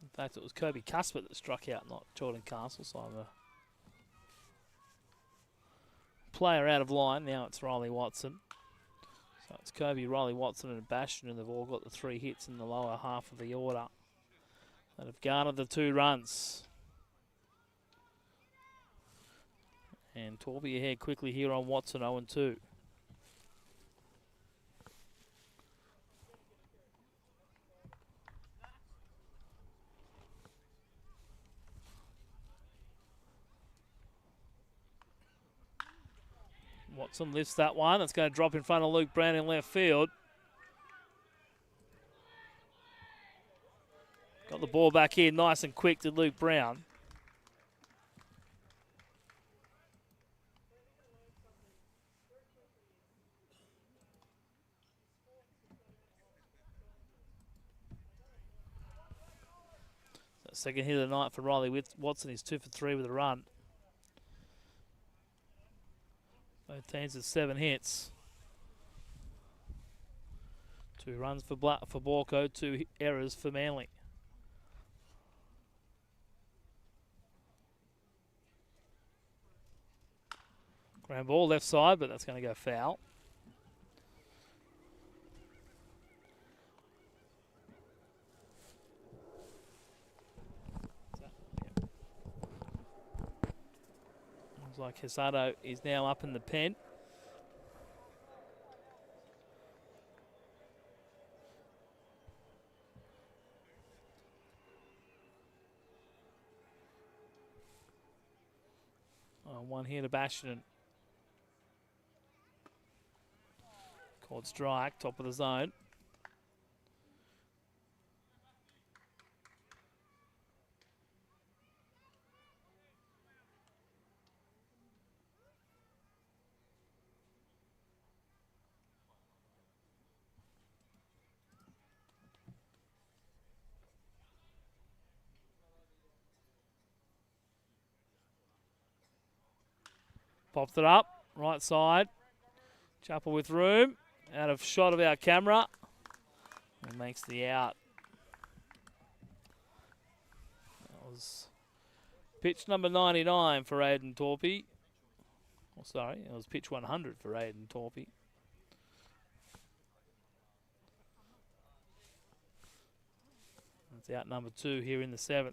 In fact, it was Kirby Cuthbert that struck out, not Jordan Castle. So I'm a player out of line. Now it's Riley Watson. So it's Kobe, Riley, Watson and Bastion, and they've all got the 3 hits in the lower half of the order that have garnered the 2 runs. And Torby ahead quickly here on Watson, 0-2. Watson lifts that one. That's going to drop in front of Luke Brown in left field. Got the ball back here nice and quick to Luke Brown. Second hit of the night for Riley Watson. He's 2 for 3 with a run. Both teams with 7 hits. 2 runs for Baulkham, 2 errors for Manly. Ground ball left side, but that's going to go foul. Looks like Hisato is now up in the pen. One here to Bastion. Called strike, top of the zone. Pops it up, right side. Chapel with room, out of shot of our camera. And makes the out. That was pitch number 99 for Aidan Torpy. Oh, sorry, it was pitch 100 for Aidan Torpy. That's out number 2 here in the 7th.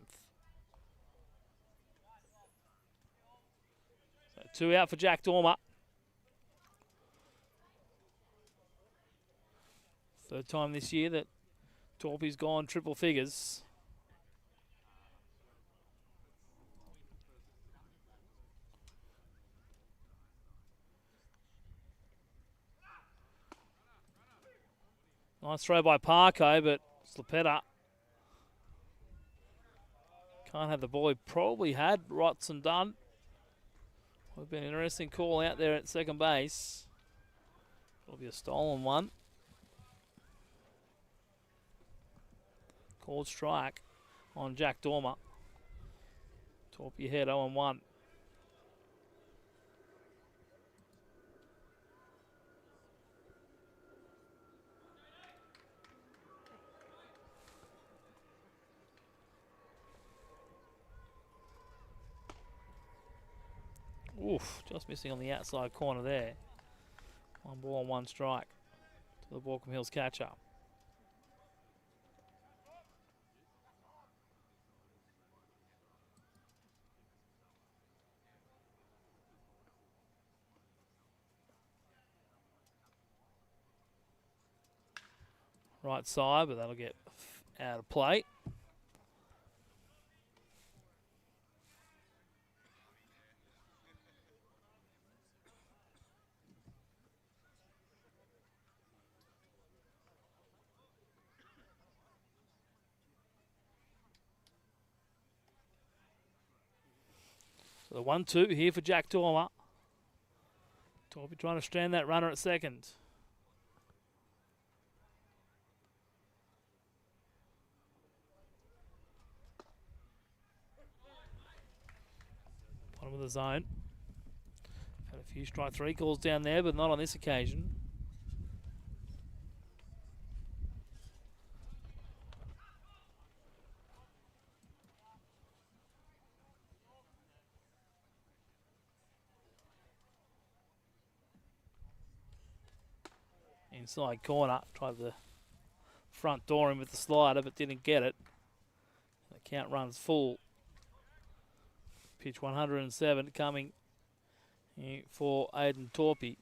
2 out for Jack Dormer. Third time this year that Torpy's gone triple figures. Nice throw by Parko, but Slapetta can't have the ball he probably had. Watson done. Would have been an interesting call out there at second base. It'll be a stolen one. Called strike on Jack Dormer. Torpy ahead 0-1. Oof, just missing on the outside corner there. 1 ball and 1 strike to the Baulkham Hills catcher. Right side, but that'll get out of play. So the 1-2 here for Jack Dormer. Torpy trying to strand that runner at second. Bottom of the zone. Had a few strike 3 calls down there, but not on this occasion. Inside corner. Tried the front door in with the slider, but didn't get it. The count runs full. Pitch 107 coming for Aidan Torpey.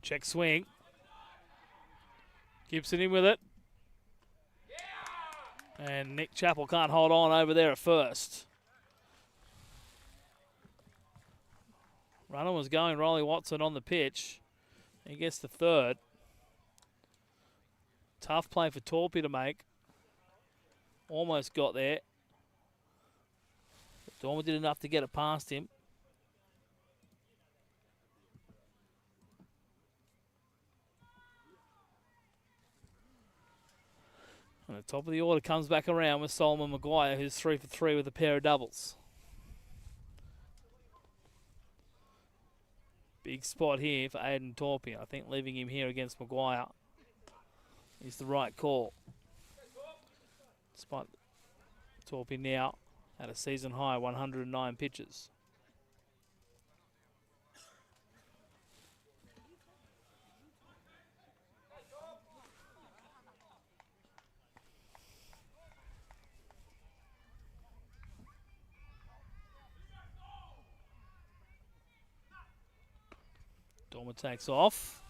Check swing. Gibson in with it. And Nick Chappell can't hold on over there at first. Runner was going Riley Watson on the pitch. He gets the third. Tough play for Torpey to make. Almost got there. Dormer did enough to get it past him. And the top of the order comes back around with Solomon Maguire, who's 3 for 3 with a pair of doubles. Big spot here for Aidan Torpey. I think leaving him here against Maguire is the right call. Despite Torpey now at a season high 109 pitches. Dormer takes off.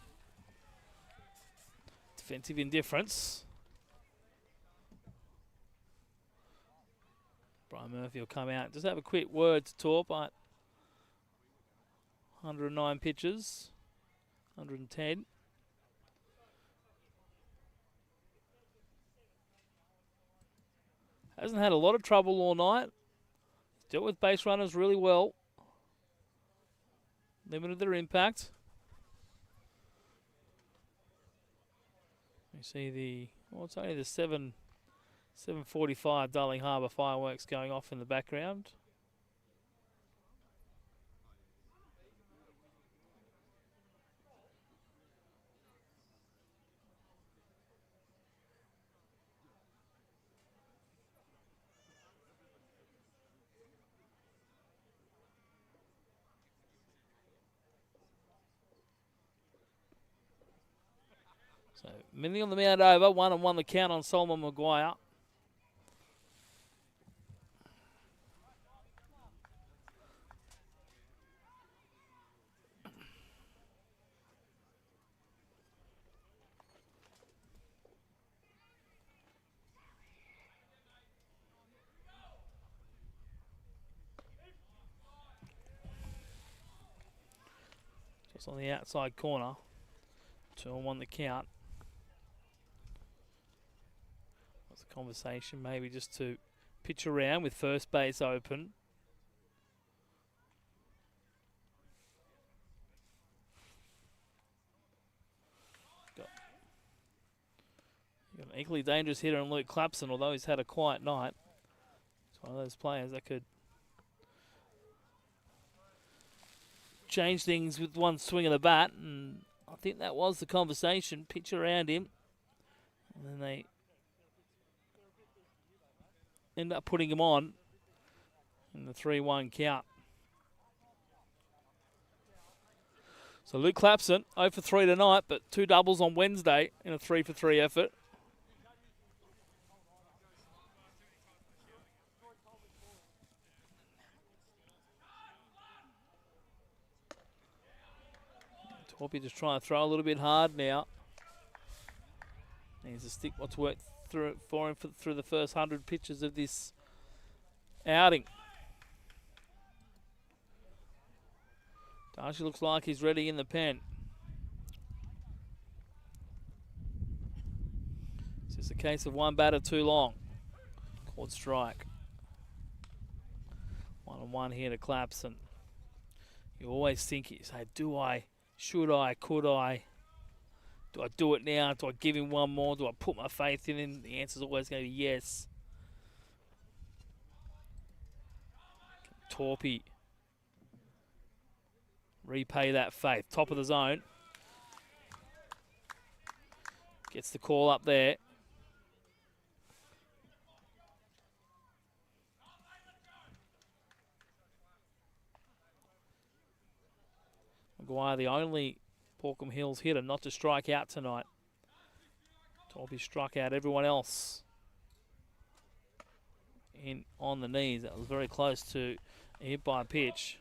Defensive indifference. Brian Murphy will come out. Just have a quick word to Torp. 109 pitches. 110. Hasn't had a lot of trouble all night. Dealt with base runners really well. Limited their impact. You see it's only the 7:45 Darling Harbour fireworks going off in the background. So, Minley on the mound over, 1-1 the count on Solomon Maguire. Just on the outside corner, 2-1 the count. Conversation maybe just to pitch around with first base open. Got an equally dangerous hitter in Luke Clapson, although he's had a quiet night. He's one of those players that could change things with one swing of the bat, and I think that was the conversation. Pitch around him, and then they end up putting him on in the 3-1 count. So Luke Clapson, 0 for 3 tonight, but 2 doubles on Wednesday in a 3 for 3 effort. Torpey just trying to throw a little bit hard now. Needs to stick what's worked through for him through the first 100 pitches of this outing. Darcy looks like he's ready in the pen. It's just a case of one batter too long. Called strike. 1-1 here to Clapson. You always think, you say, do I, should I, could I? Do I do it now? Do I give him one more? Do I put my faith in him? The answer's always going to be yes. Torpey repay that faith. Top of the zone. Gets the call up there. Maguire, the only Baulkham Hills hitter not to strike out tonight. Torpy struck out everyone else in on the knees. That was very close to a hit by a pitch.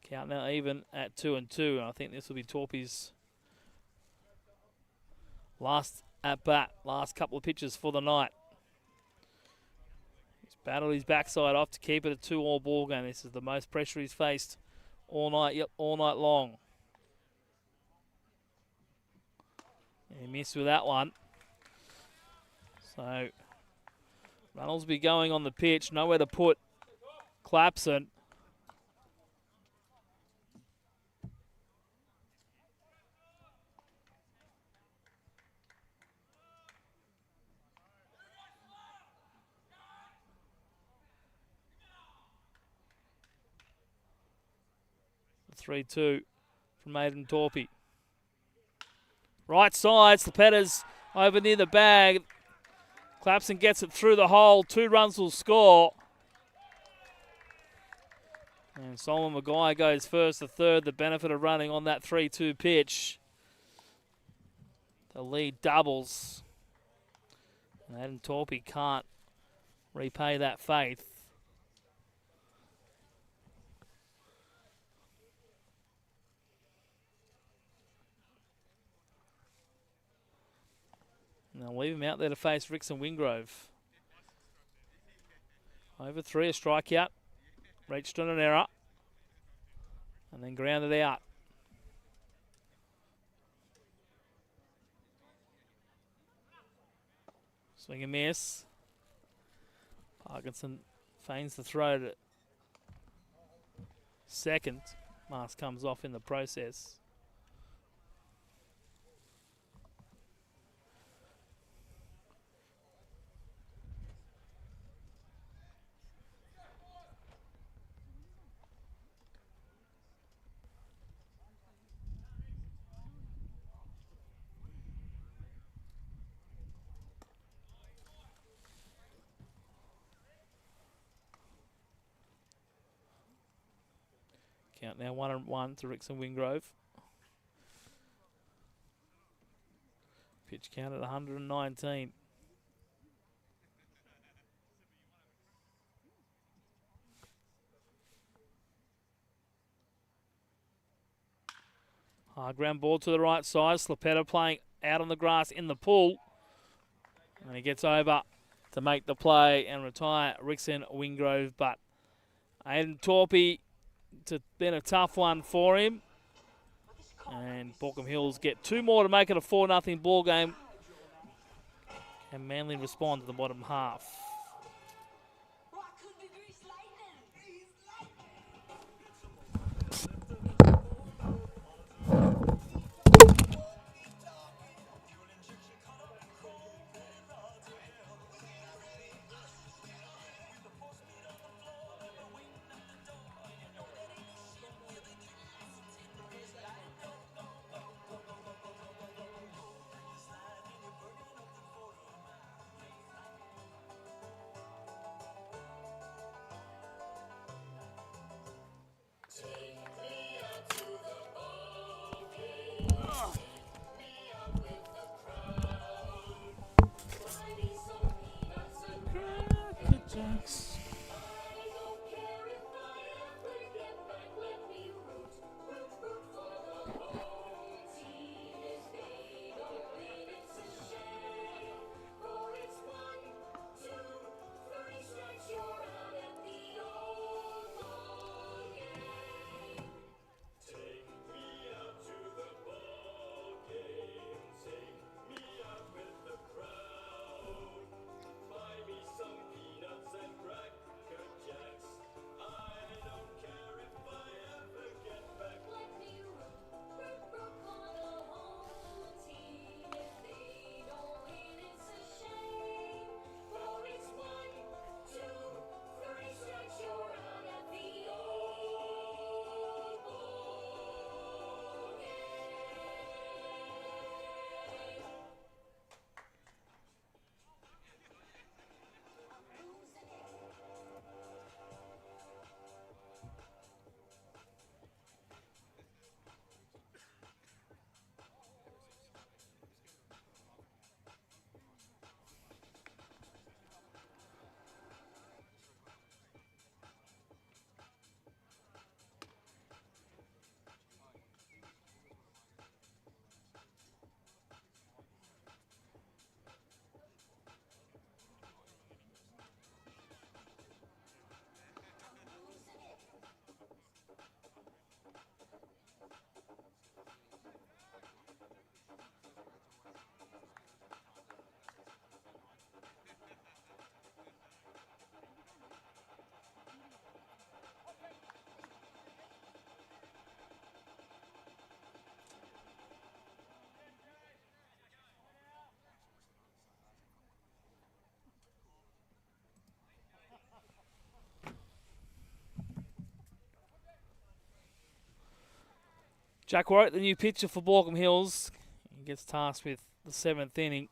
Count now even at 2-2. I think this will be Torpy's last at bat, last couple of pitches for the night. He's battled his backside off to keep it a 2-all ball game. This is the most pressure he's faced all night long. He missed with that one. So Reynolds will be going on the pitch. Nowhere to put Clapson. The 3-2 from Aidan Torpy. Right side, Slepetta's over near the bag. Clapson gets it through the hole. 2 runs will score. And Solomon Maguire goes first, the third, the benefit of running on that 3-2 pitch. The lead doubles. And Aidan Torpy can't repay that faith. And they'll leave him out there to face Rickson Wingrove. Over 3, a strikeout. Reached on an error. And then grounded out. Swing and miss. Parkinson feigns the throw to second. Mask comes off in the process. Count now 1-1 to Rickson Wingrove. Pitch count at 119. Hard ground ball to the right side. Slepetta playing out on the grass in the pool. And he gets over to make the play and retire Rickson Wingrove. But Aidan Torpy, it's been a tough one for him. And Baulkham Hills get 2 more to make it a 4-0 ball game. And Manly respond to the bottom half. Jack Warwick, the new pitcher for Baulkham Hills, he gets tasked with the 7th inning.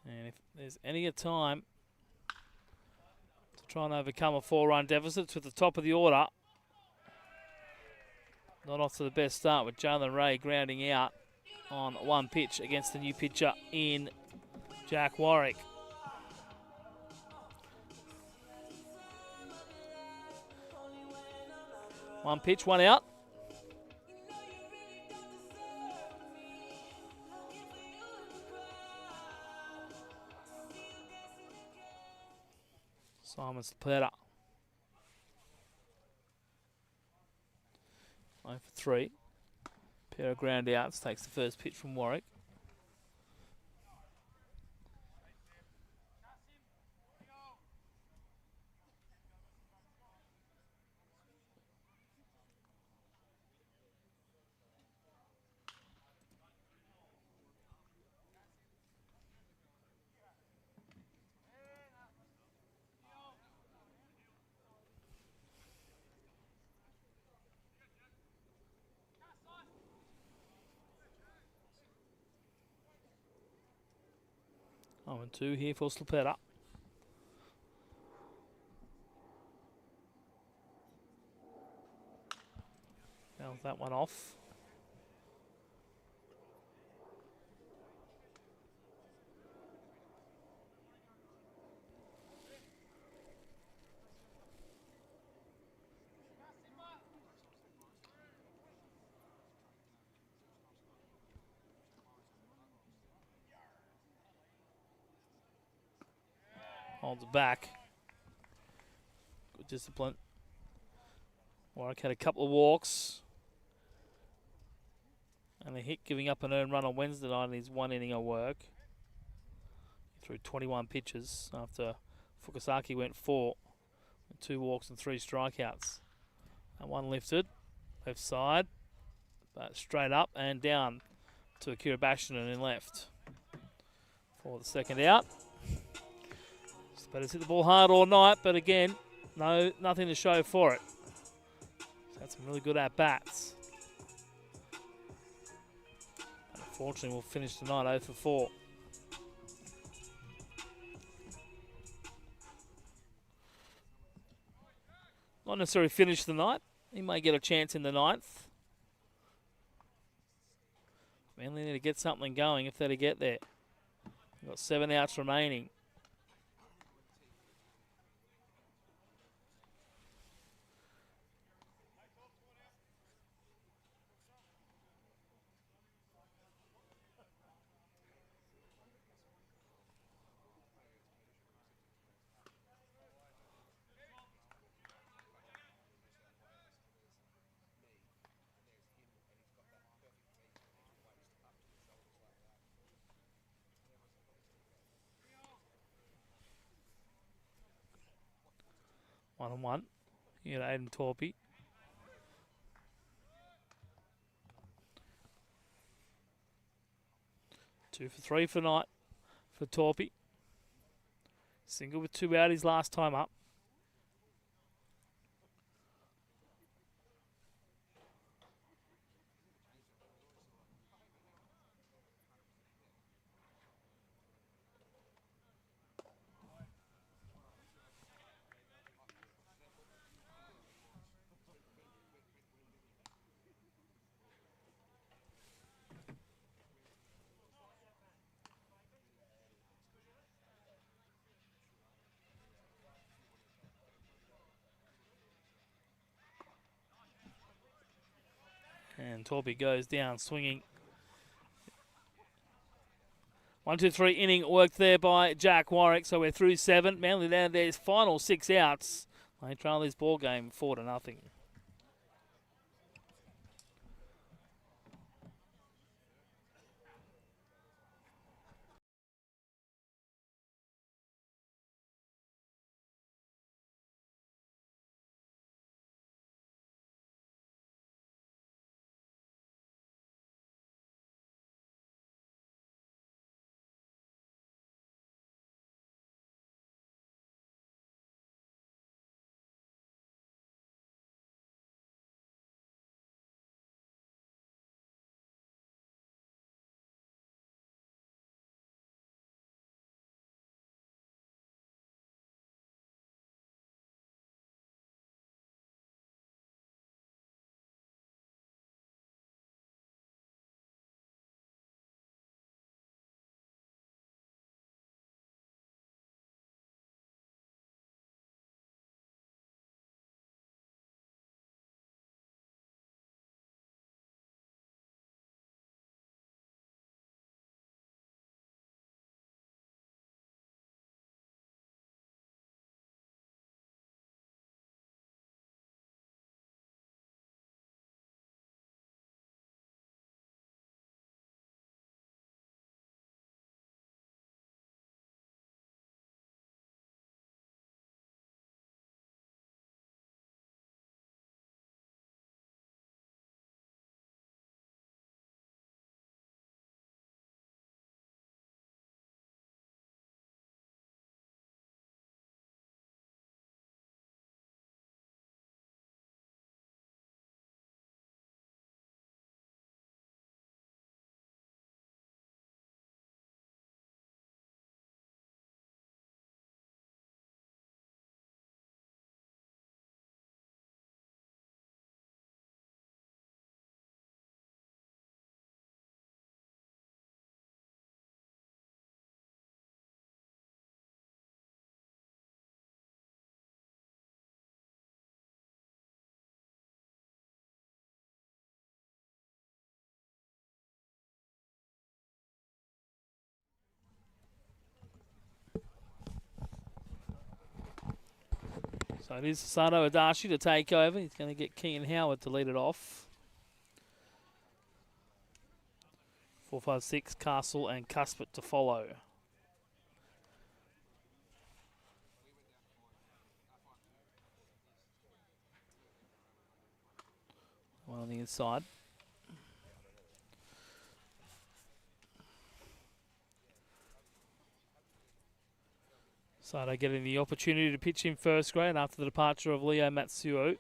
And if there's any time to try and overcome a 4-run deficit to the top of the order, not off to the best start with Jalen Ray grounding out on one pitch against the new pitcher in Jack Warwick. One pitch, one out. Simon Slapeta. 0 for 3. Pair of ground outs. Takes the first pitch from Warwick. Oh, and 2 here for Slapeta. Fouls that one off. Holds it back. Good discipline. Warwick had a couple of walks and a hit, giving up an earned run on Wednesday night in his 1 inning of work. He threw 21 pitches after Fukasaki went 4. 2 walks and 3 strikeouts. And one lifted, left side, but straight up and down to Akira Bashinen in left for the second out. But it's hit the ball hard all night, but again, nothing to show for it. Had some really good at-bats. Unfortunately, we'll finish tonight 0 for 4. Not necessarily finish the night. He may get a chance in the 9th. Manly need to get something going if they're to get there. We've got 7 outs remaining. One on one. You got Aiden Torpy. Two for 3 for night for Torpy. Single with 2 out his last time up. And Torpy goes down swinging. 1, 2, 3 inning worked there by Jack Warwick. So we're through 7. Manly down their final 6 outs. They trail this ball game 4-0. So it is Sato Adachi to take over. He's going to get Kean Howard to lead it off. 4, 5, 6, Castle and Cuthbert to follow. One on the inside. Sato getting the opportunity to pitch in first grade after the departure of Leo Matsuo. It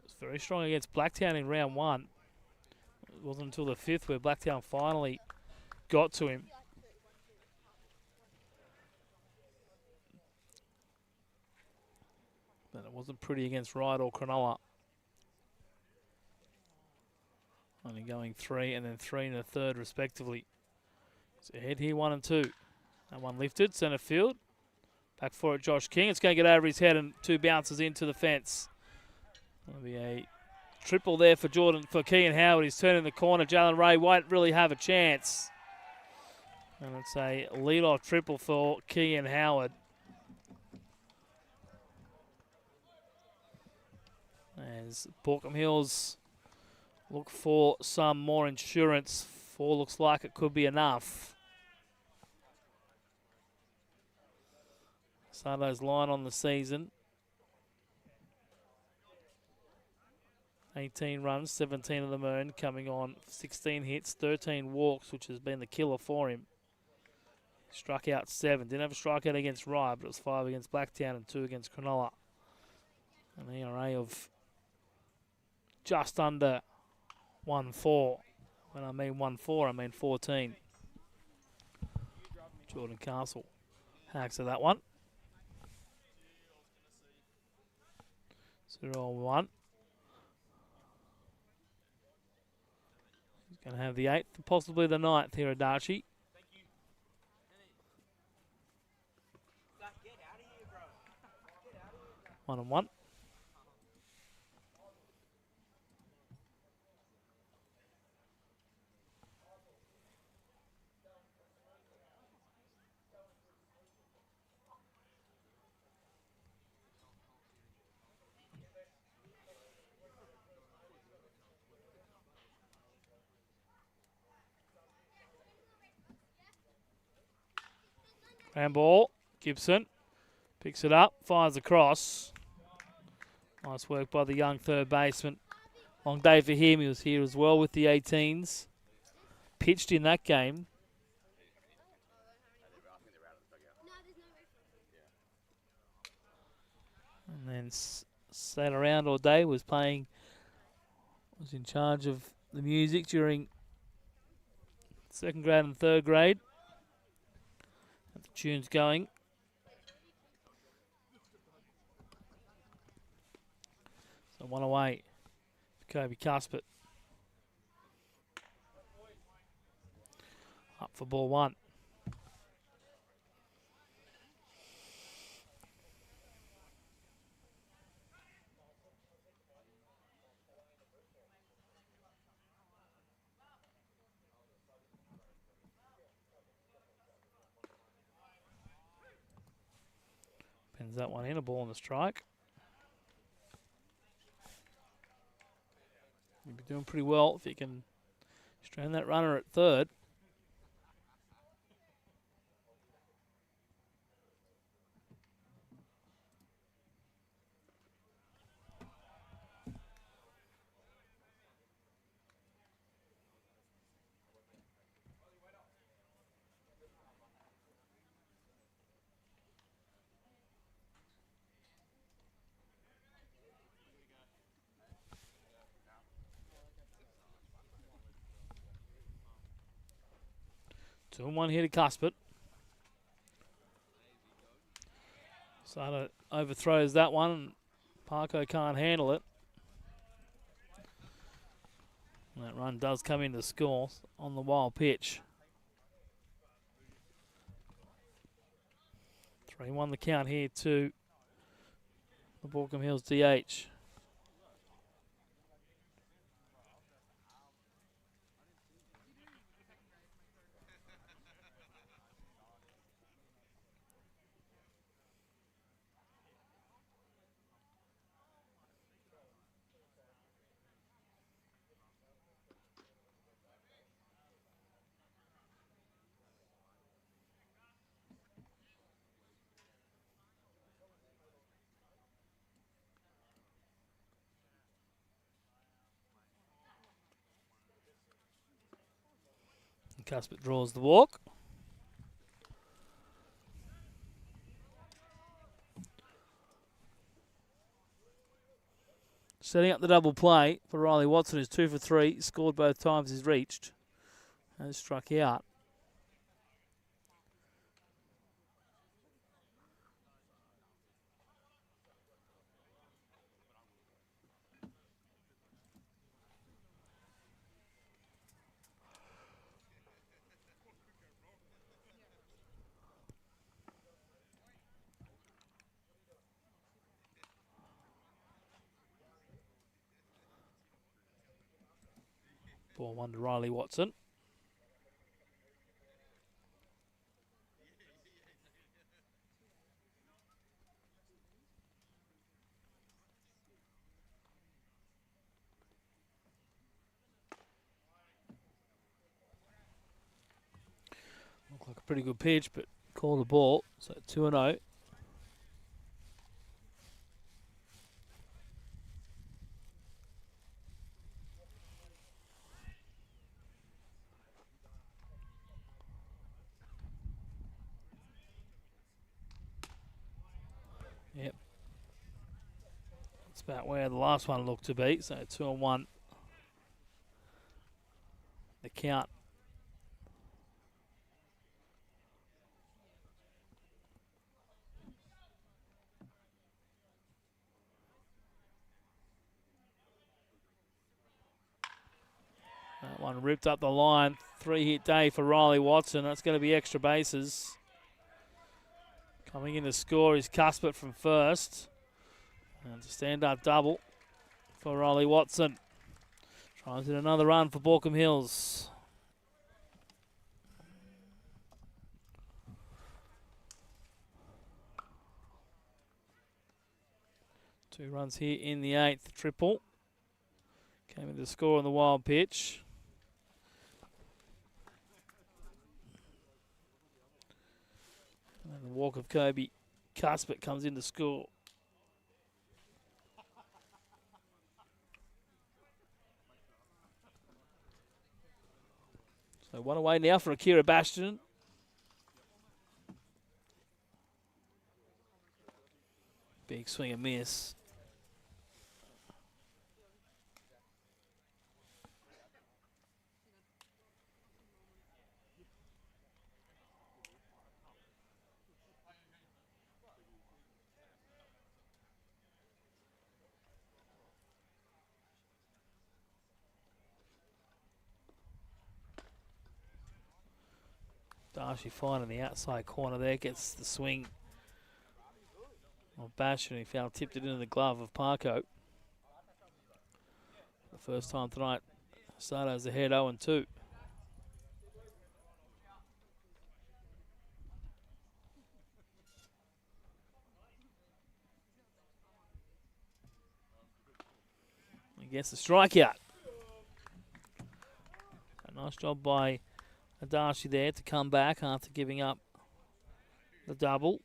was very strong against Blacktown in round 1. It wasn't until the 5th where Blacktown finally got to him. But it wasn't pretty against Ryde or Cronulla. Only going 3 and then 3 in the third respectively. So ahead here 1 and 2. That one lifted, centre field. Back for it, Josh King. It's going to get over his head and 2 bounces into the fence. That'll be a triple there for Kean Howard. He's turning the corner. Jalen Ray won't really have a chance. And it's a lead-off triple for Kean Howard. As Baulkham Hills look for some more insurance. 4 looks like it could be enough. Sato's line on the season. 18 runs, 17 of them earned, coming on 16 hits, 13 walks, which has been the killer for him. Struck out 7. Didn't have a strikeout against Rye, but it was 5 against Blacktown and 2 against Cronulla. An ERA of just under 1.4. When I mean 1.4, I mean 14. Jordan Castle hacks at that one. 0-1. He's going to have the 8th, possibly the 9th here, Adachi. One and 1. Ground ball, Gibson picks it up, fires across. Nice work by the young third baseman. Long day for him. He was here as well with the 18s. Pitched in that game. And then sat around all day, was in charge of the music during 2nd grade and 3rd grade. The tune's going. So 1 away. Kobe Cuthbert. Up for ball 1. Pins that one in, a ball on the strike. You'll be doing pretty well if you can strand that runner at 3rd. Two and 1 here to Cuthbert. Sato overthrows that one. Parko can't handle it. And that run does come into score on the wild pitch. 3-1 the count here to the Baulkham Hills DH. Cuthbert draws the walk. Setting up the double play for Riley Watson, who's 2 for 3. Scored both times he's reached. And struck out. Ball one to Riley Watson. Looked like a pretty good pitch, but call the ball. So 2-0. Yep. That's about where the last one looked to be. So 2-1. The count. That one ripped up the line. 3-hit day for Riley Watson. That's going to be extra bases. Coming in to score is Cuthbert from first. And it's a stand-up double for Riley Watson. Tries in another run for Baulkham Hills. Two runs here in the 8th triple. Came in to score on the wild pitch. And the walk of Kobe Cuthbert comes in to score. So one away now for Akira Bastion. Big swing and miss. Darcy finding the outside corner there, gets the swing of Bastion. He found tipped it into the glove of Parko. The first time tonight, Sato's ahead 0-2. Against the strikeout. A nice job by Darcy there to come back after giving up the double.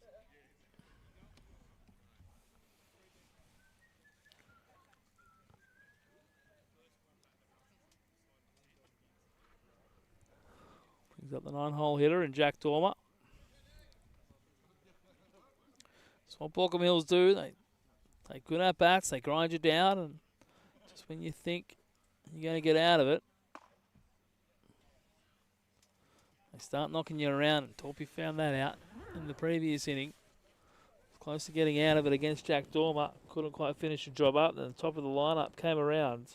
Brings up the 9-hole hitter in Jack Dormer. That's what Baulkham Hills do. They take good at-bats, they grind you down, and just when you think you're going to get out of it, they start knocking you around, and Torpy found that out in the previous inning. Close to getting out of it against Jack Dormer. Couldn't quite finish the job up. Then the top of the lineup came around.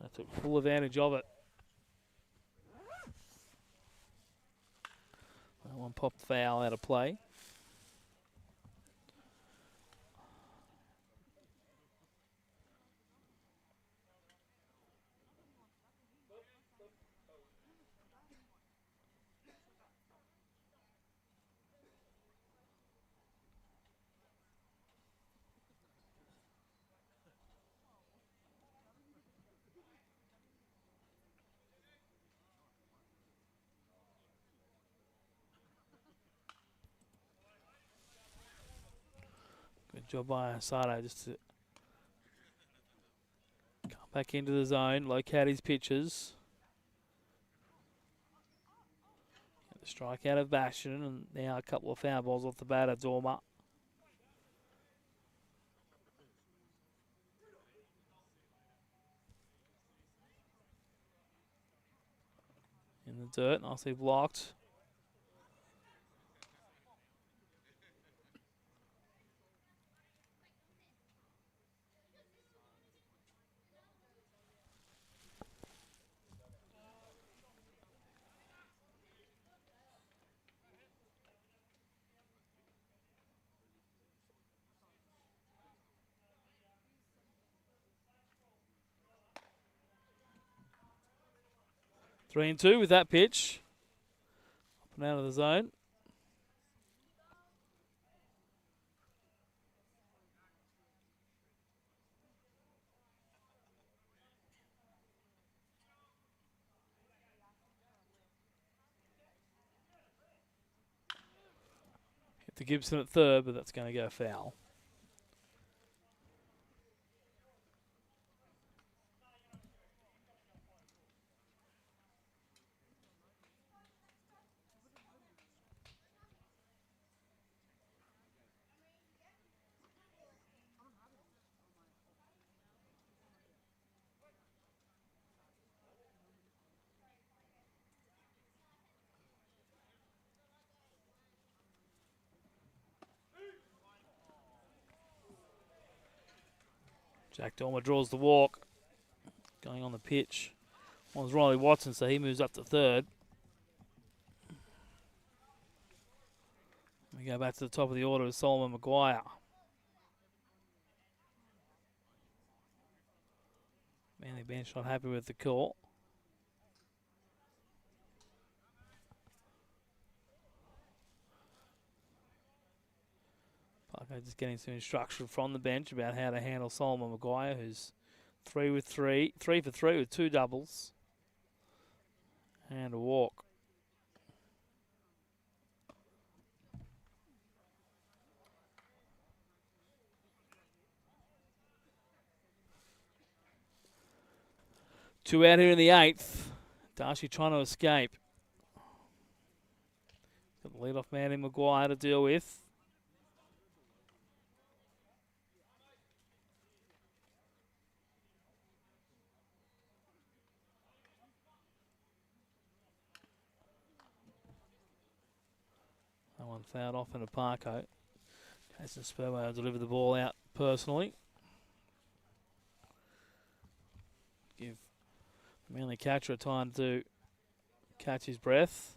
They took full advantage of it. That one popped foul out of play. Good job by Sato just to come back into the zone, locate his pitches. Strike out of Bastion, and now a couple of foul balls off the bat of Dormer. In the dirt, nicely blocked. Three and two with that pitch. Up and out of the zone. Hit to Gibson at third, but that's going to go foul. Jack Dormer draws the walk. Going on the pitch was Riley Watson, so he moves up to third. We go back to the top of the order with Solomon Maguire. Manly bench not happy with the call. Parko just getting some instruction from the bench about how to handle Solomon Maguire, who's 3 for 3 with 2 doubles and a walk. Two out here in the 8th. Darcy trying to escape. Got the leadoff man in Maguire to deal with. That one fouled off into Parko. Jason Spurway will deliver the ball out personally. Give the Manly catcher a time to catch his breath.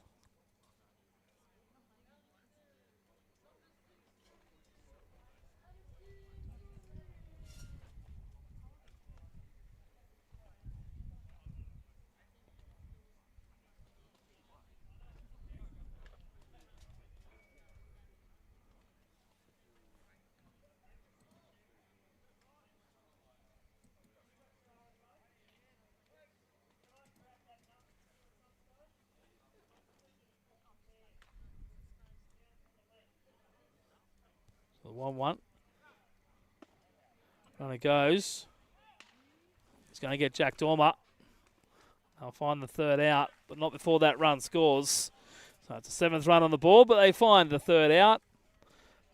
So 1-1. Runner goes. He's going to get Jack Dormer. They'll find the third out, but not before that run scores. So it's a 7th run on the board, but they find the third out.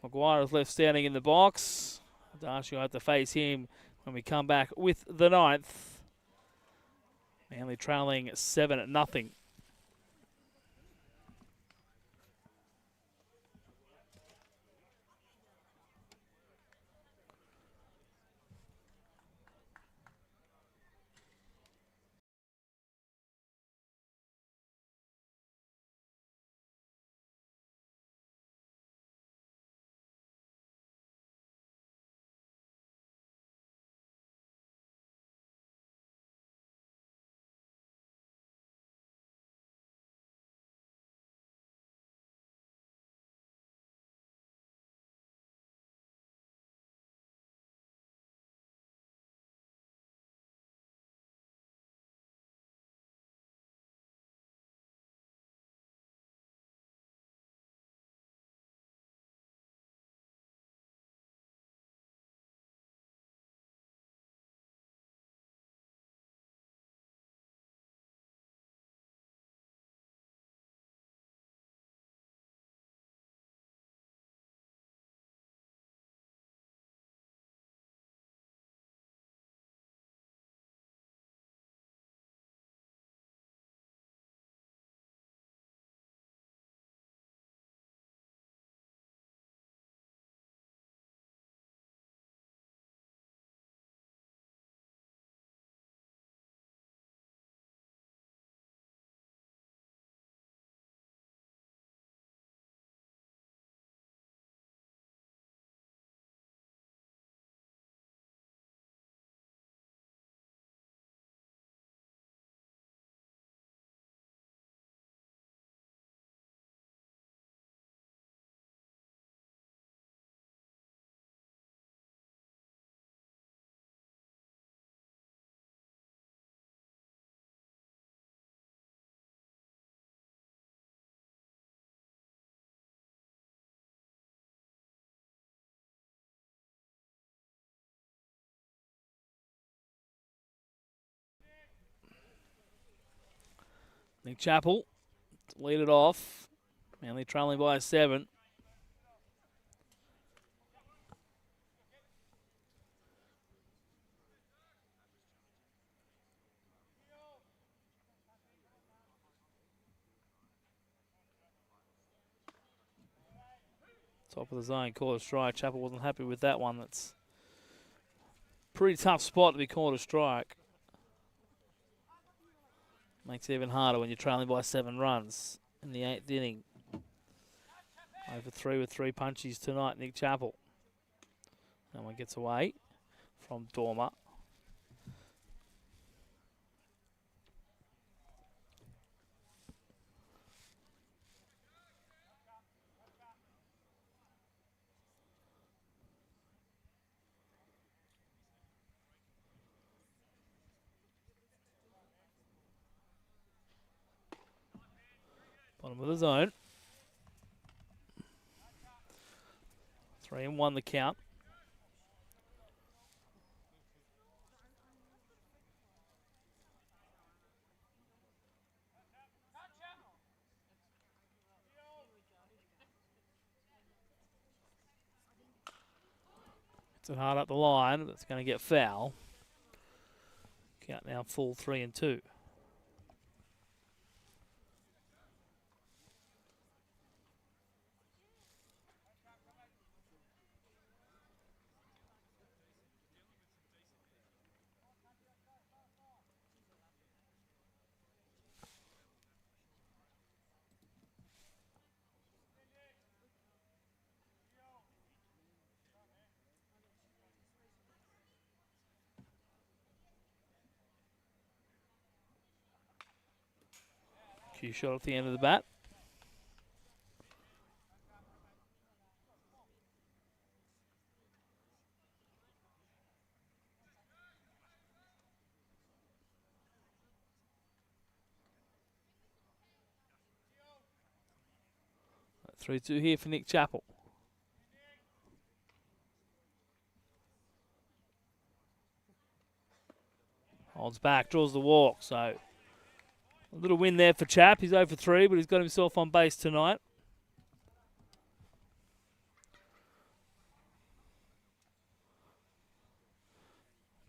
Maguire is left standing in the box. Darcy will have to face him when we come back with the 9th. Manly trailing 7-0. Nick Chappell to lead it off. Manly trailing by 7. Top of the zone, caught a strike. Chappell wasn't happy with that one. That's a pretty tough spot to be caught a strike. Makes it even harder when you're trailing by 7 runs in the 8th inning. Over 3 with 3 punchies tonight, Nick Chappell. That one gets away from Dormer. Bottom of the zone. 3-1 the count. It's hard up the line, but it's going to get foul. Count now full 3-2. Cue shot at the end of the bat. Three two here for Nick Chappell. Holds back, draws the walk. So a little win there for Chapp. He's 0 for 3, but he's got himself on base tonight.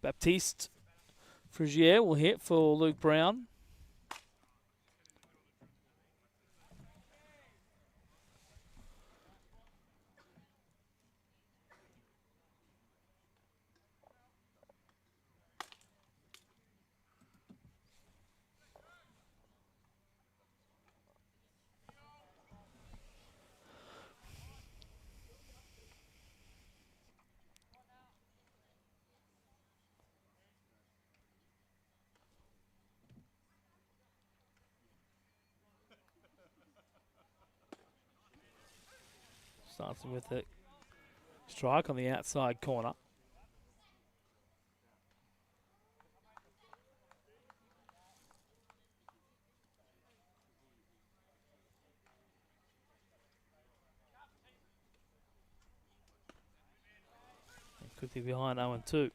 Baptiste Frigier will hit for Luke Brown. Starts with a strike on the outside corner. Could be behind 0-2.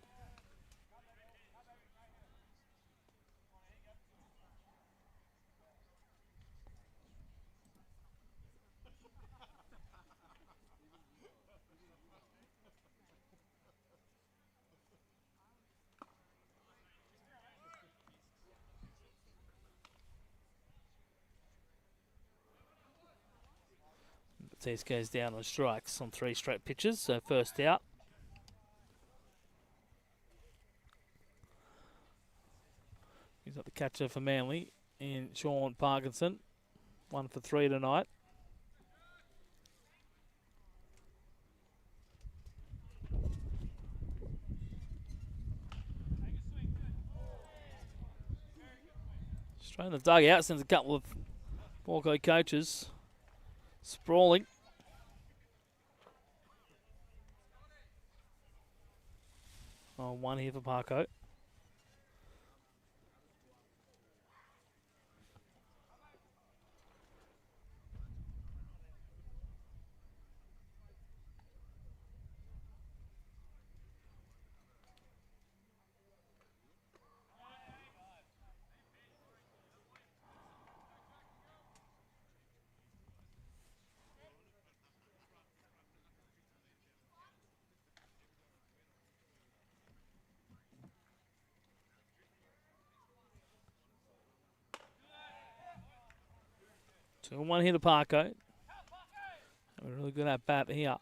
Baptiste goes down on strikes on 3 straight pitches, so first out. He's got the catcher for Manly in Sean Parkinson. 1 for 3 tonight. Straight in the dugout, sends a couple of Baulkham coaches sprawling. Oh, 1 here for Parko. 2-1 here to Parko. A really good at bat here.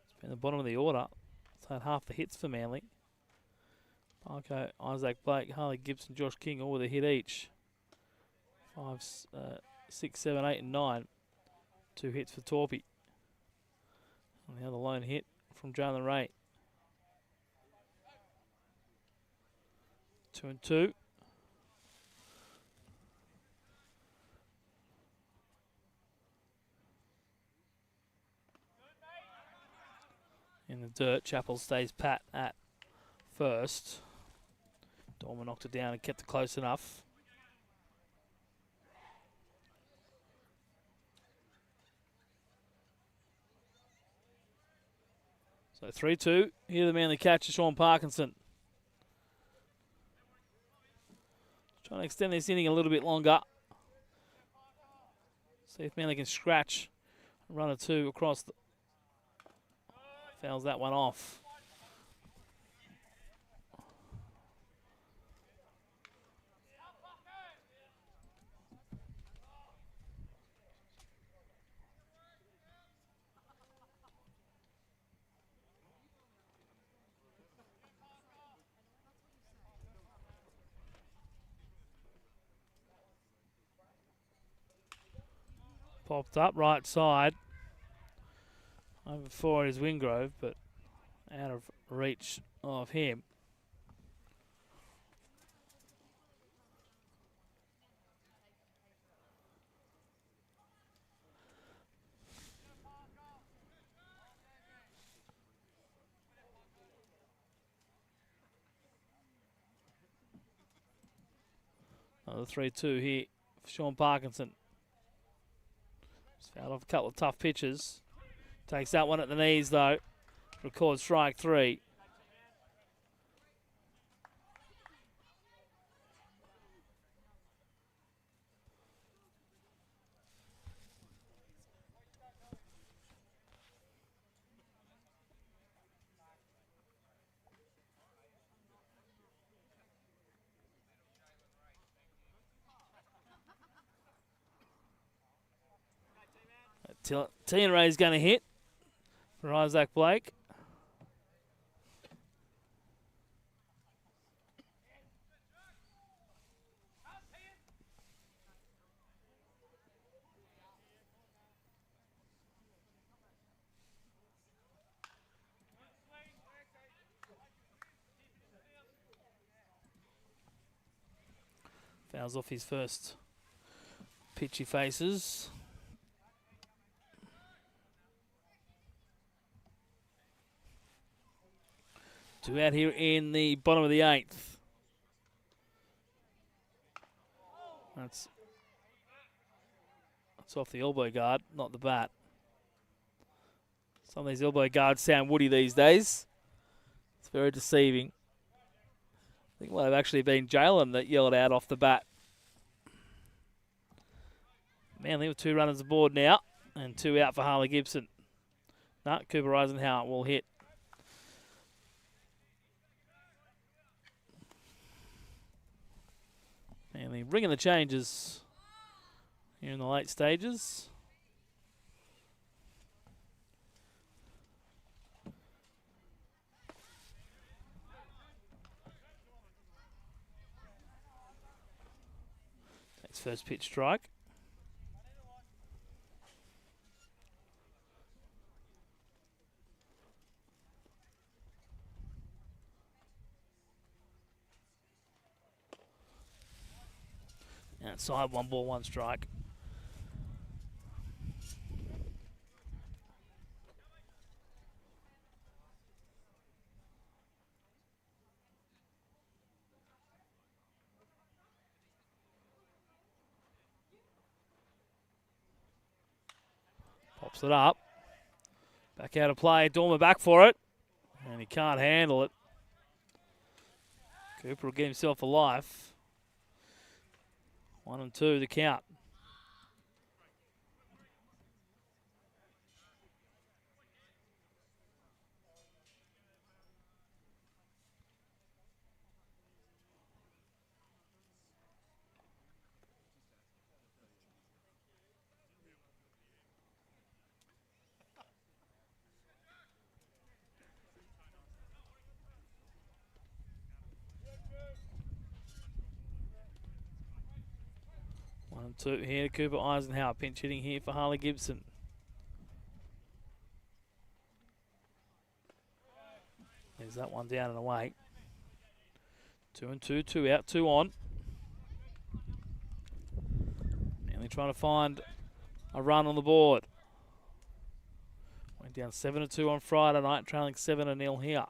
It's been the bottom of the order. It's had half the hits for Manly. Parko, Isaac Blake, Harley Gibson, Josh King, all with a hit each. 5, 6, 7, 8, and 9. 2 hits for Torpy. And the other lone hit from Jalen Ray. 2 and 2. In the dirt, Chappell stays pat at first. Dormer knocked it down and kept it close enough. So 3-2. Here the Manly catcher, Sean Parkinson. Trying to extend this inning a little bit longer. See if Manly can scratch a run or two across the... Fouls that one off. Popped up right side. Over 4 is Wingrove, but out of reach of him. Another 3-2 here for Sean Parkinson. Just fouled off a couple of tough pitches. Takes that one at the knees though. Records strike 3. Tian Ray's going to hit for Isaac Blake. Fouls off his first pitch he faces. Two out here in the bottom of the 8th. That's off the elbow guard, not the bat. Some of these elbow guards sound woody these days. It's very deceiving. I think it might have actually been Jalen that yelled out off the bat. Manly with 2 runners aboard now, and 2 out for Harley Gibson. No, Cooper Eisenhower will hit. Manly ringing the changes here in the late stages. Takes first pitch strike. Outside, 1 ball, 1 strike. Pops it up. Back out of play. Dormer back for it. And he can't handle it. Cooper will get himself a life. 1 and 2 the count. 1-2 here to Cooper Eisenhower. Pinch hitting here for Harley Gibson. There's that one down and away. 2-2, 2 out, 2 on. Manly trying to find a run on the board. Went down 7-2 on Friday night, trailing 7-0 here.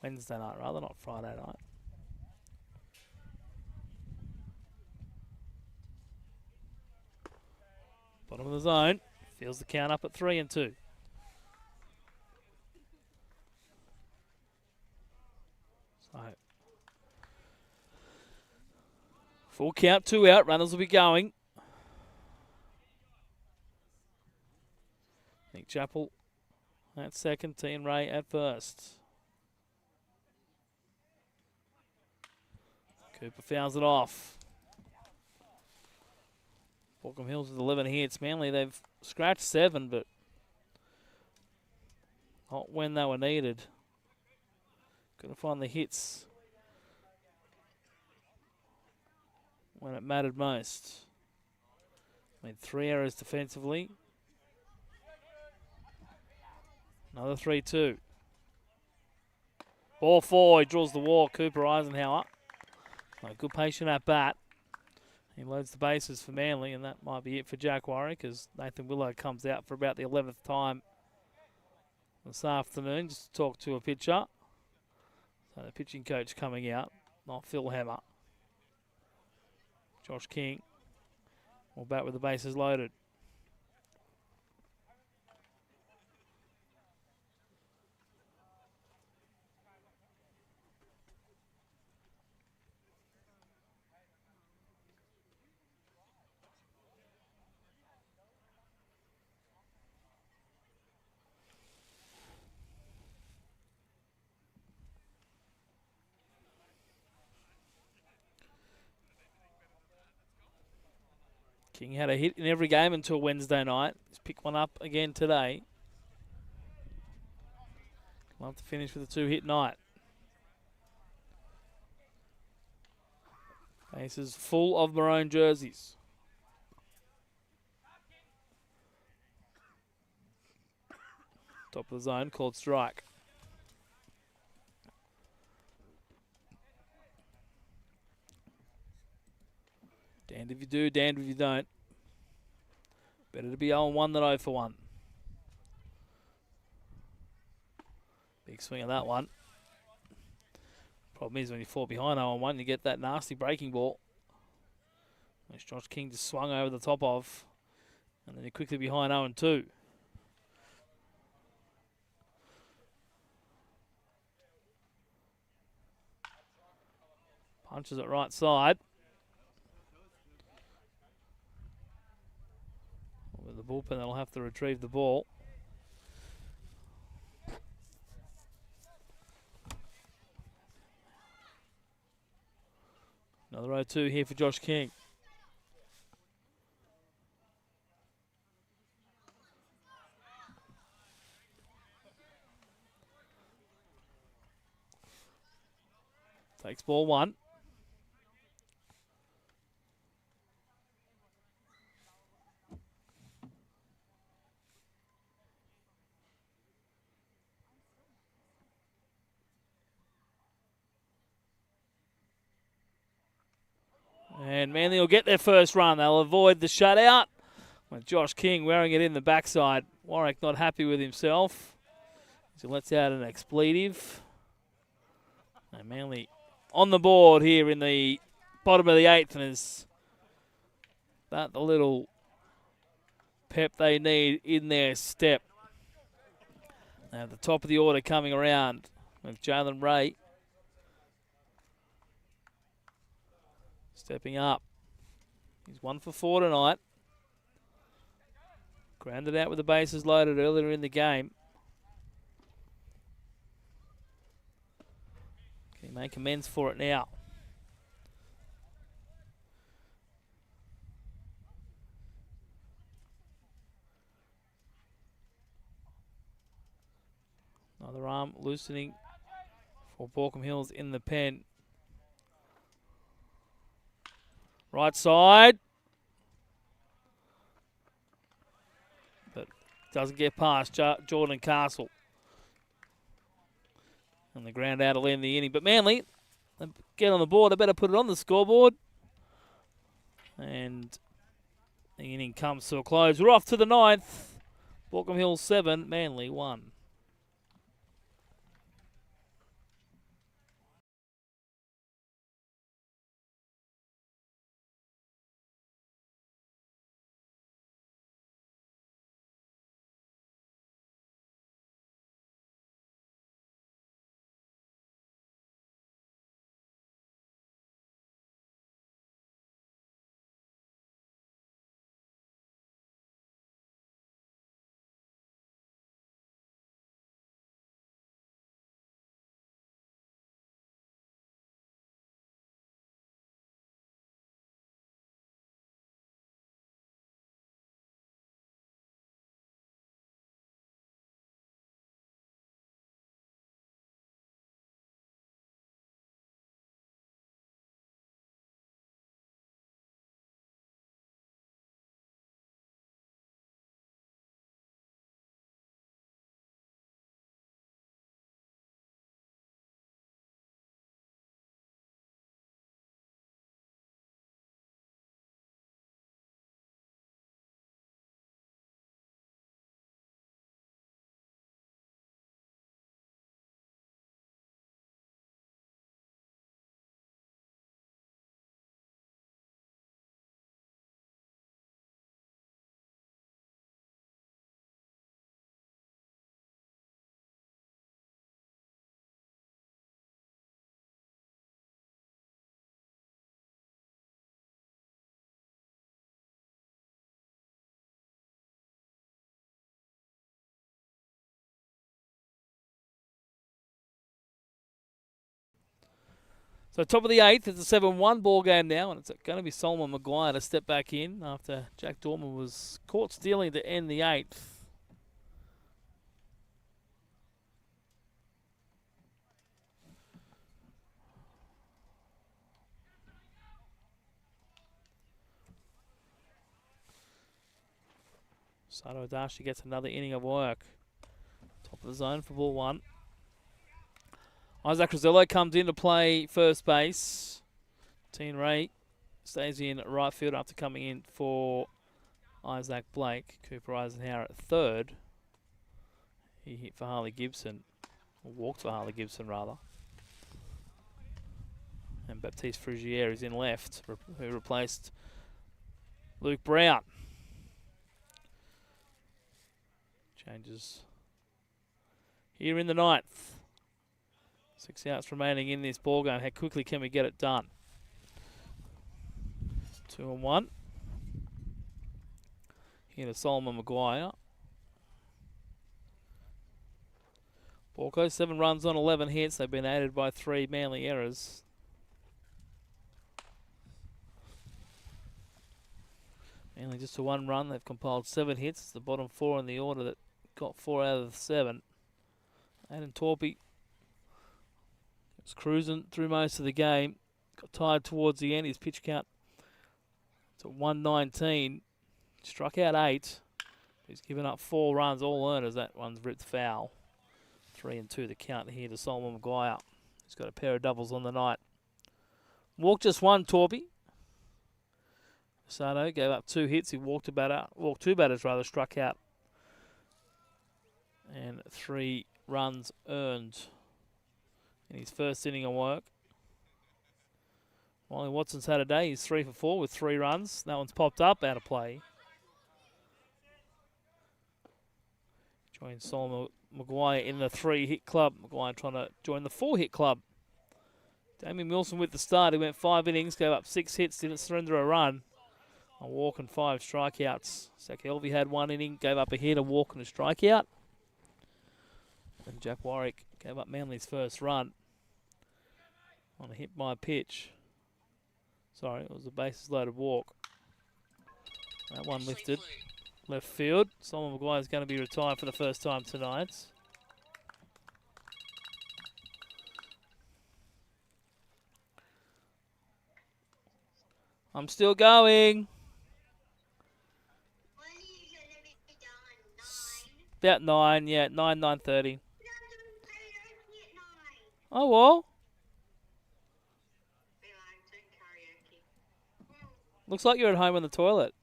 Wednesday night rather, not Friday night. Bottom of the zone. Feels the count up at 3-2. So, full count, 2 out. Runners will be going. Nick Chappell at second. Ian Ray at first. Cooper fouls it off. Baulkham Hills with 11 hits. Manly, they've scratched 7, but not when they were needed. Couldn't find the hits when it mattered most. Made 3 errors defensively. Another 3-2. Ball 4, he draws the walk, Cooper Eisenhower. Good patient at bat. He loads the bases for Manly, and that might be it for Jack Warwick, as Nathan Willow comes out for about the 11th time this afternoon just to talk to a pitcher. So the pitching coach coming out, not Phil Hammer. Josh King will bat with the bases loaded. King had a hit in every game until Wednesday night. He's picked one up again today. Love to finish with a 2-hit night. Bases full of maroon jerseys. Top of the zone, called strike. Damned if you do, damned if you don't. Better to be 0-1 than 0-1. Big swing of that one. Problem is when you fall behind 0-1, you get that nasty breaking ball, which Josh King just swung over the top of, and then you're quickly behind 0-2. Punches it right side. With the bullpen, they'll have to retrieve the ball. Another 0-2 here for Josh King. Takes ball 1. And Manly will get their first run. They'll avoid the shutout with Josh King wearing it in the backside. Warwick not happy with himself. So lets out an expletive. And Manly on the board here in the bottom of the 8th, and is that the little pep they need in their step. Now the top of the order coming around with Jalen Ray stepping up. He's 1 for 4 tonight. Grounded out with the bases loaded earlier in the game. Can he make amends for it now? Another arm loosening for Baulkham Hills in the pen. Right side, but doesn't get past Jordan Castle. And the ground out to end the inning. But Manly, they get on the board. They better put it on the scoreboard. And the inning comes to a close. We're off to the 9th. Baulkham Hills 7, Manly 1. So top of the 8th, it's a 7-1 ball game now, and it's going to be Solomon Maguire to step back in after Jack Dorman was caught stealing to end the 8th. Sato Adashi gets another inning of work. Top of the zone for ball 1. Isaac Rosello comes in to play first base. Teen Ray stays in right field after coming in for Isaac Blake. Cooper Eisenhower at third. He hit for Harley Gibson, or walked for Harley Gibson rather. And Baptiste Frugiere is in left, who replaced Luke Brown. Changes here in the 9th. 6 outs remaining in this ball game. How quickly can we get it done? 2-1. Here to Solomon Maguire. Borco, 7 runs on 11 hits. They've been aided by 3 Manly errors. Manly just a 1 run. They've compiled 7 hits. It's the bottom 4 in the order that got 4 out of the 7. Aiden Torpy was cruising through most of the game. Got tired towards the end. His pitch count to 119. Struck out 8. He's given up 4 runs, all earners. That one's ripped foul. 3 and 2 the count here to Solomon Maguire. He's got a pair of doubles on the night. Walked just 1, Torpy. Sato gave up 2 hits. He walked 2 batters rather, struck out. And 3 runs earned in his first inning of work. Wally Watson's had a day. He's 3 for 4 with 3 runs. That one's popped up out of play. Joins Solomon Maguire in the 3-hit club. Maguire trying to join the 4-hit club. Damien Wilson with the start. He went 5 innings, gave up 6 hits, didn't surrender a run. A walk and 5 strikeouts. Zach Elvey had 1 inning, gave up a hit, a walk and a strikeout. And Jack Warwick gave up Manly's first run on a hit by pitch. Sorry, it was a bases loaded walk. That one lifted. Left field. Solomon Maguire is going to be retired for the first time tonight. I'm still going. About 9, yeah, 9:30. Oh, well. Looks like you're at home in the toilet.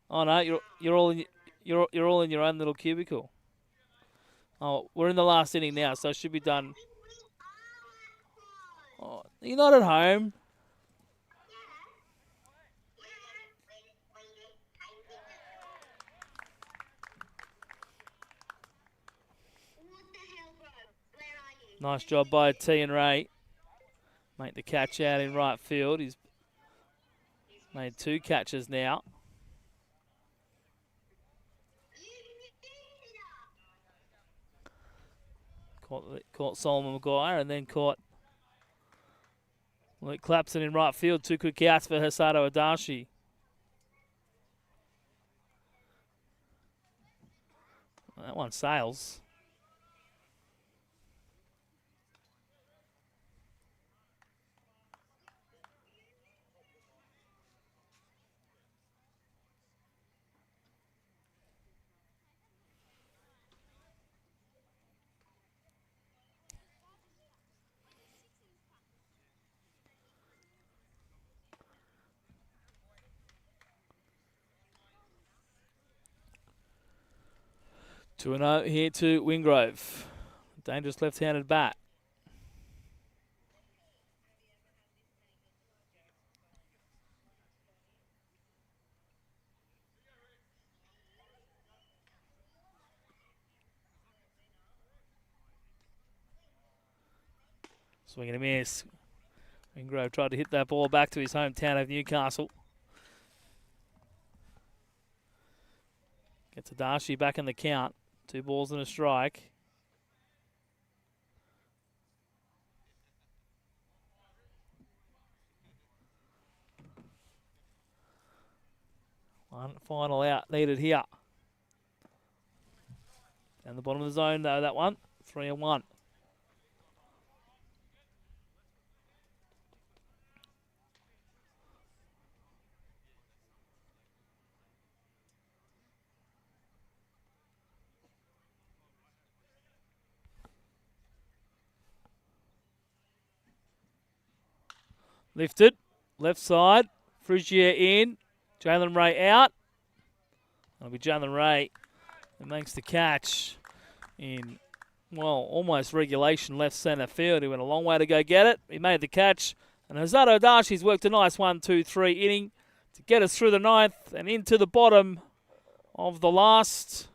Oh no, you're all in you're all in your own little cubicle. Oh, we're in the last inning now, so it should be done. Oh, you're not at home. Nice job by T and Ray. Make the catch out in right field. He's made 2 catches now. Caught Solomon Maguire and then caught Luke Clapson in right field. 2 quick outs for Hisato Adachi. That one sails. Two and 0 here to Wingrove. Dangerous left-handed bat. Swing and a miss. Wingrove tried to hit that ball back to his hometown of Newcastle. Gets Adachi back in the count. 2 balls and a strike. One final out needed here. Down the bottom of the zone though, that one. 3-1. Lifted. Left side. Frigier in. Jalen Ray out. That'll be Jalen Ray who makes the catch in, well, almost regulation left centre field. He went a long way to go get it. He made the catch. And Hisato Adachi's worked a nice 1-2-3 inning to get us through the 9th and into the bottom of the last.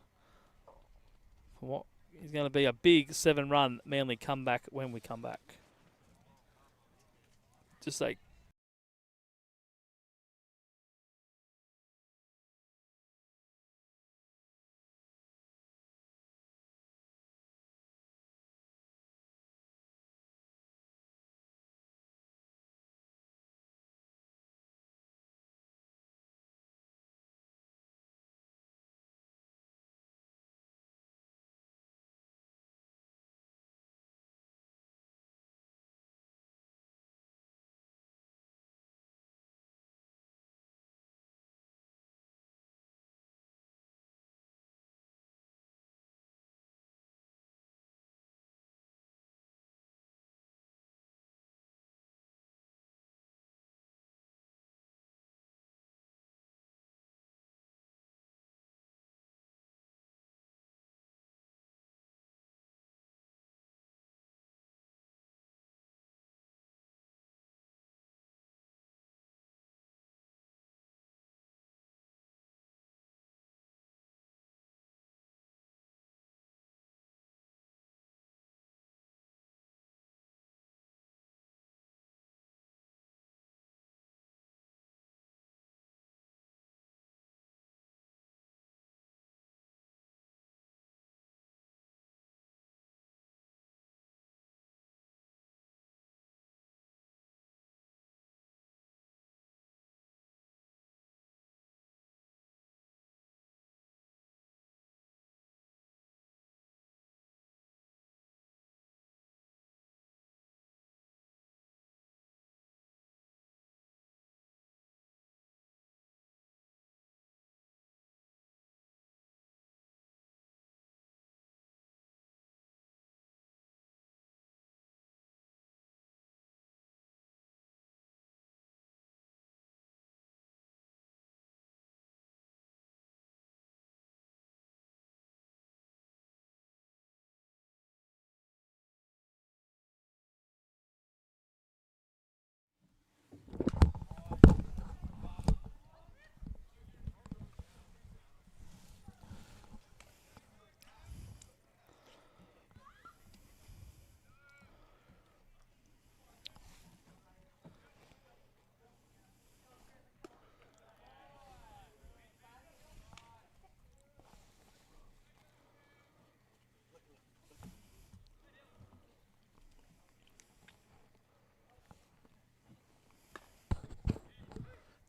What is going to be a big 7-run Manly comeback when we come back. Just like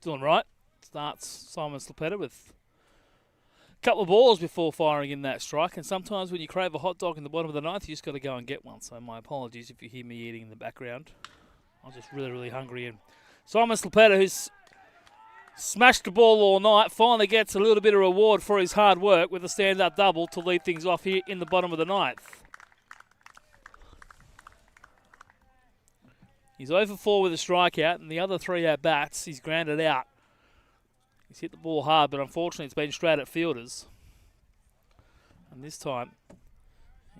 Doing right. Starts Simon Slipetta with a couple of balls before firing in that strike. And sometimes when you crave a hot dog in the bottom of the ninth, you just got to go and get one. So my apologies if you hear me eating in the background. I'm just really, really hungry. And Simon Slipetta, who's smashed the ball all night, finally gets a little bit of reward for his hard work with a stand-up double to lead things off here in the bottom of the ninth. He's 0 for 4 with a strikeout, and the other 3 at-bats he's grounded out. He's hit the ball hard, but unfortunately it's been straight at fielders. And this time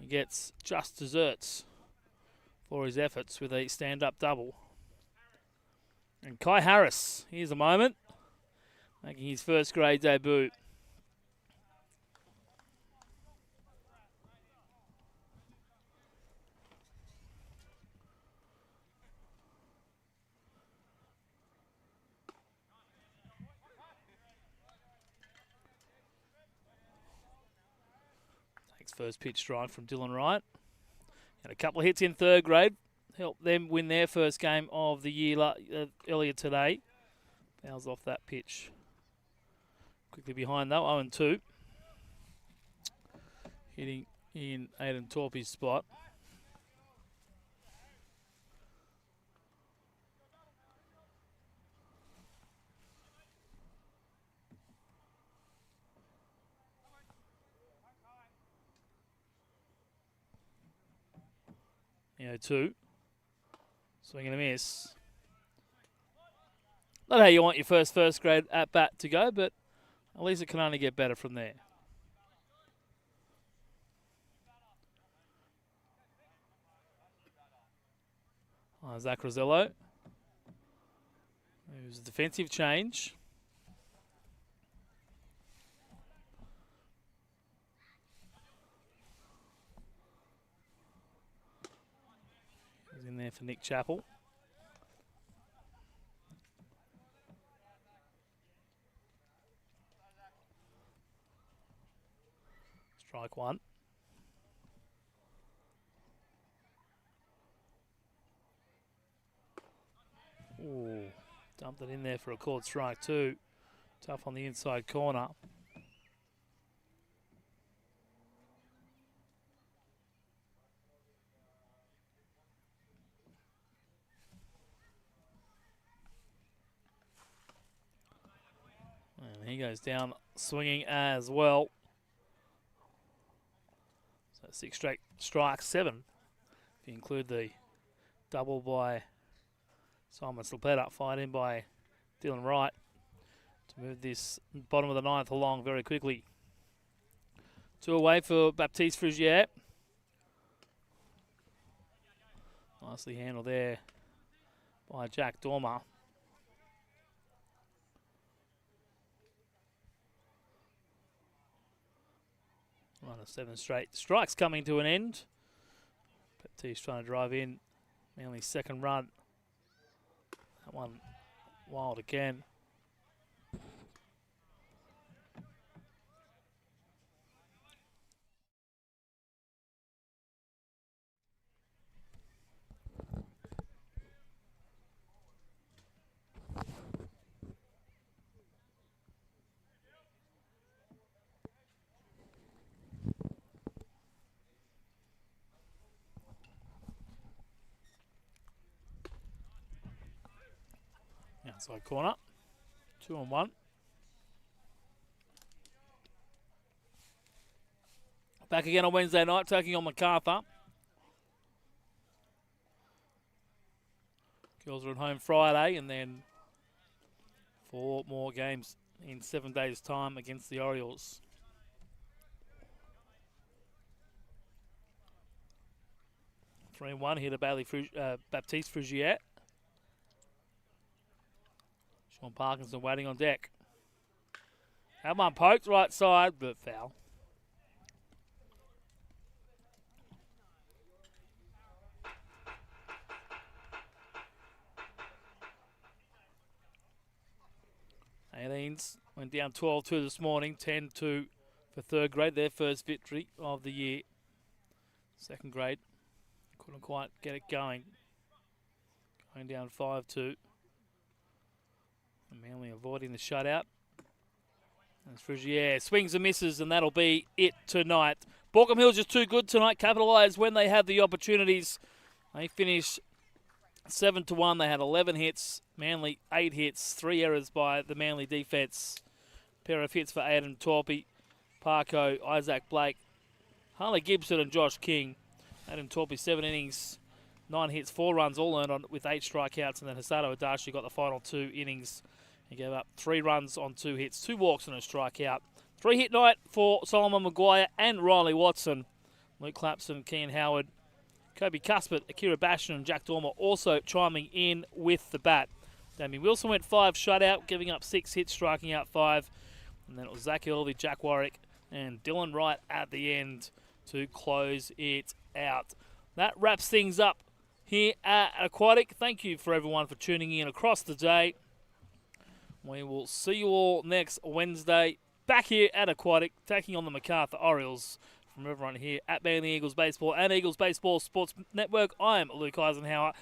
he gets just desserts for his efforts with a stand-up double. And Kai Harris, here's a moment, making his first grade debut. First pitch strike from Dylan Wright. And a couple of hits in third grade. Helped them win their first game of the year earlier today. Fouls off that pitch. Quickly behind though, 0-2. Hitting in Aidan Torpy's spot. Two. Swing and a miss. Not how you want your first grade at bat to go, but at least it can only get better from there. Zach Rosello. It was a defensive change. In there for Nick Chappell. Strike one. Ooh, dumped it in there for a called strike two. Tough on the inside corner. And he goes down swinging as well. So 6 straight strikes, 7. If you include the double by Simon Slipetta, fired in by Dylan Wright to move this bottom of the ninth along very quickly. 2 away for Baptiste Frugier. Nicely handled there by Jack Dormer. Run of 7 straight strikes coming to an end. Baptiste trying to drive in. Manly's second run. That one wild again. Outside corner, 2-1. Back again on Wednesday night, taking on MacArthur. Girls are at home Friday, and then 4 more games in 7 days' time against the Orioles. 3-1 here to Baptiste Frugier. Sean Parkinson waiting on deck. That one poked right side, but foul. Aileens went down 12-2 this morning, 10-2 for third grade, their first victory of the year. Second grade, couldn't quite get it going. Going down 5-2. Manly avoiding the shutout. As Frigier swings and misses, and that'll be it tonight. Baulkham Hills just too good tonight. Capitalise when they have the opportunities. They finished 7-1. They had 11 hits. Manly 8 hits. 3 errors by the Manly defence. Pair of hits for Adam Torpey, Parko, Isaac Blake, Harley Gibson and Josh King. Adam Torpey 7 innings, 9 hits, 4 runs, all earned on with 8 strikeouts, and then Hasato Adachi got the final 2 innings. He gave up 3 runs on 2 hits, 2 walks and a strikeout. 3-hit night for Solomon Maguire and Riley Watson. Luke Clapson, Kean Howard, Kobe Cuthbert, Akira Bashan and Jack Dormer also chiming in with the bat. Damien Wilson went 5 shutout, giving up 6 hits, striking out 5. And then it was Zach Elvey, Jack Warwick and Dylan Wright at the end to close it out. That wraps things up here at Aquatic. Thank you for everyone for tuning in across the day. We will see you all next Wednesday back here at Aquatic, taking on the MacArthur Orioles. From everyone here at Manly Eagles Baseball and Eagles Baseball Sports Network, I'm Luke Eisenhower.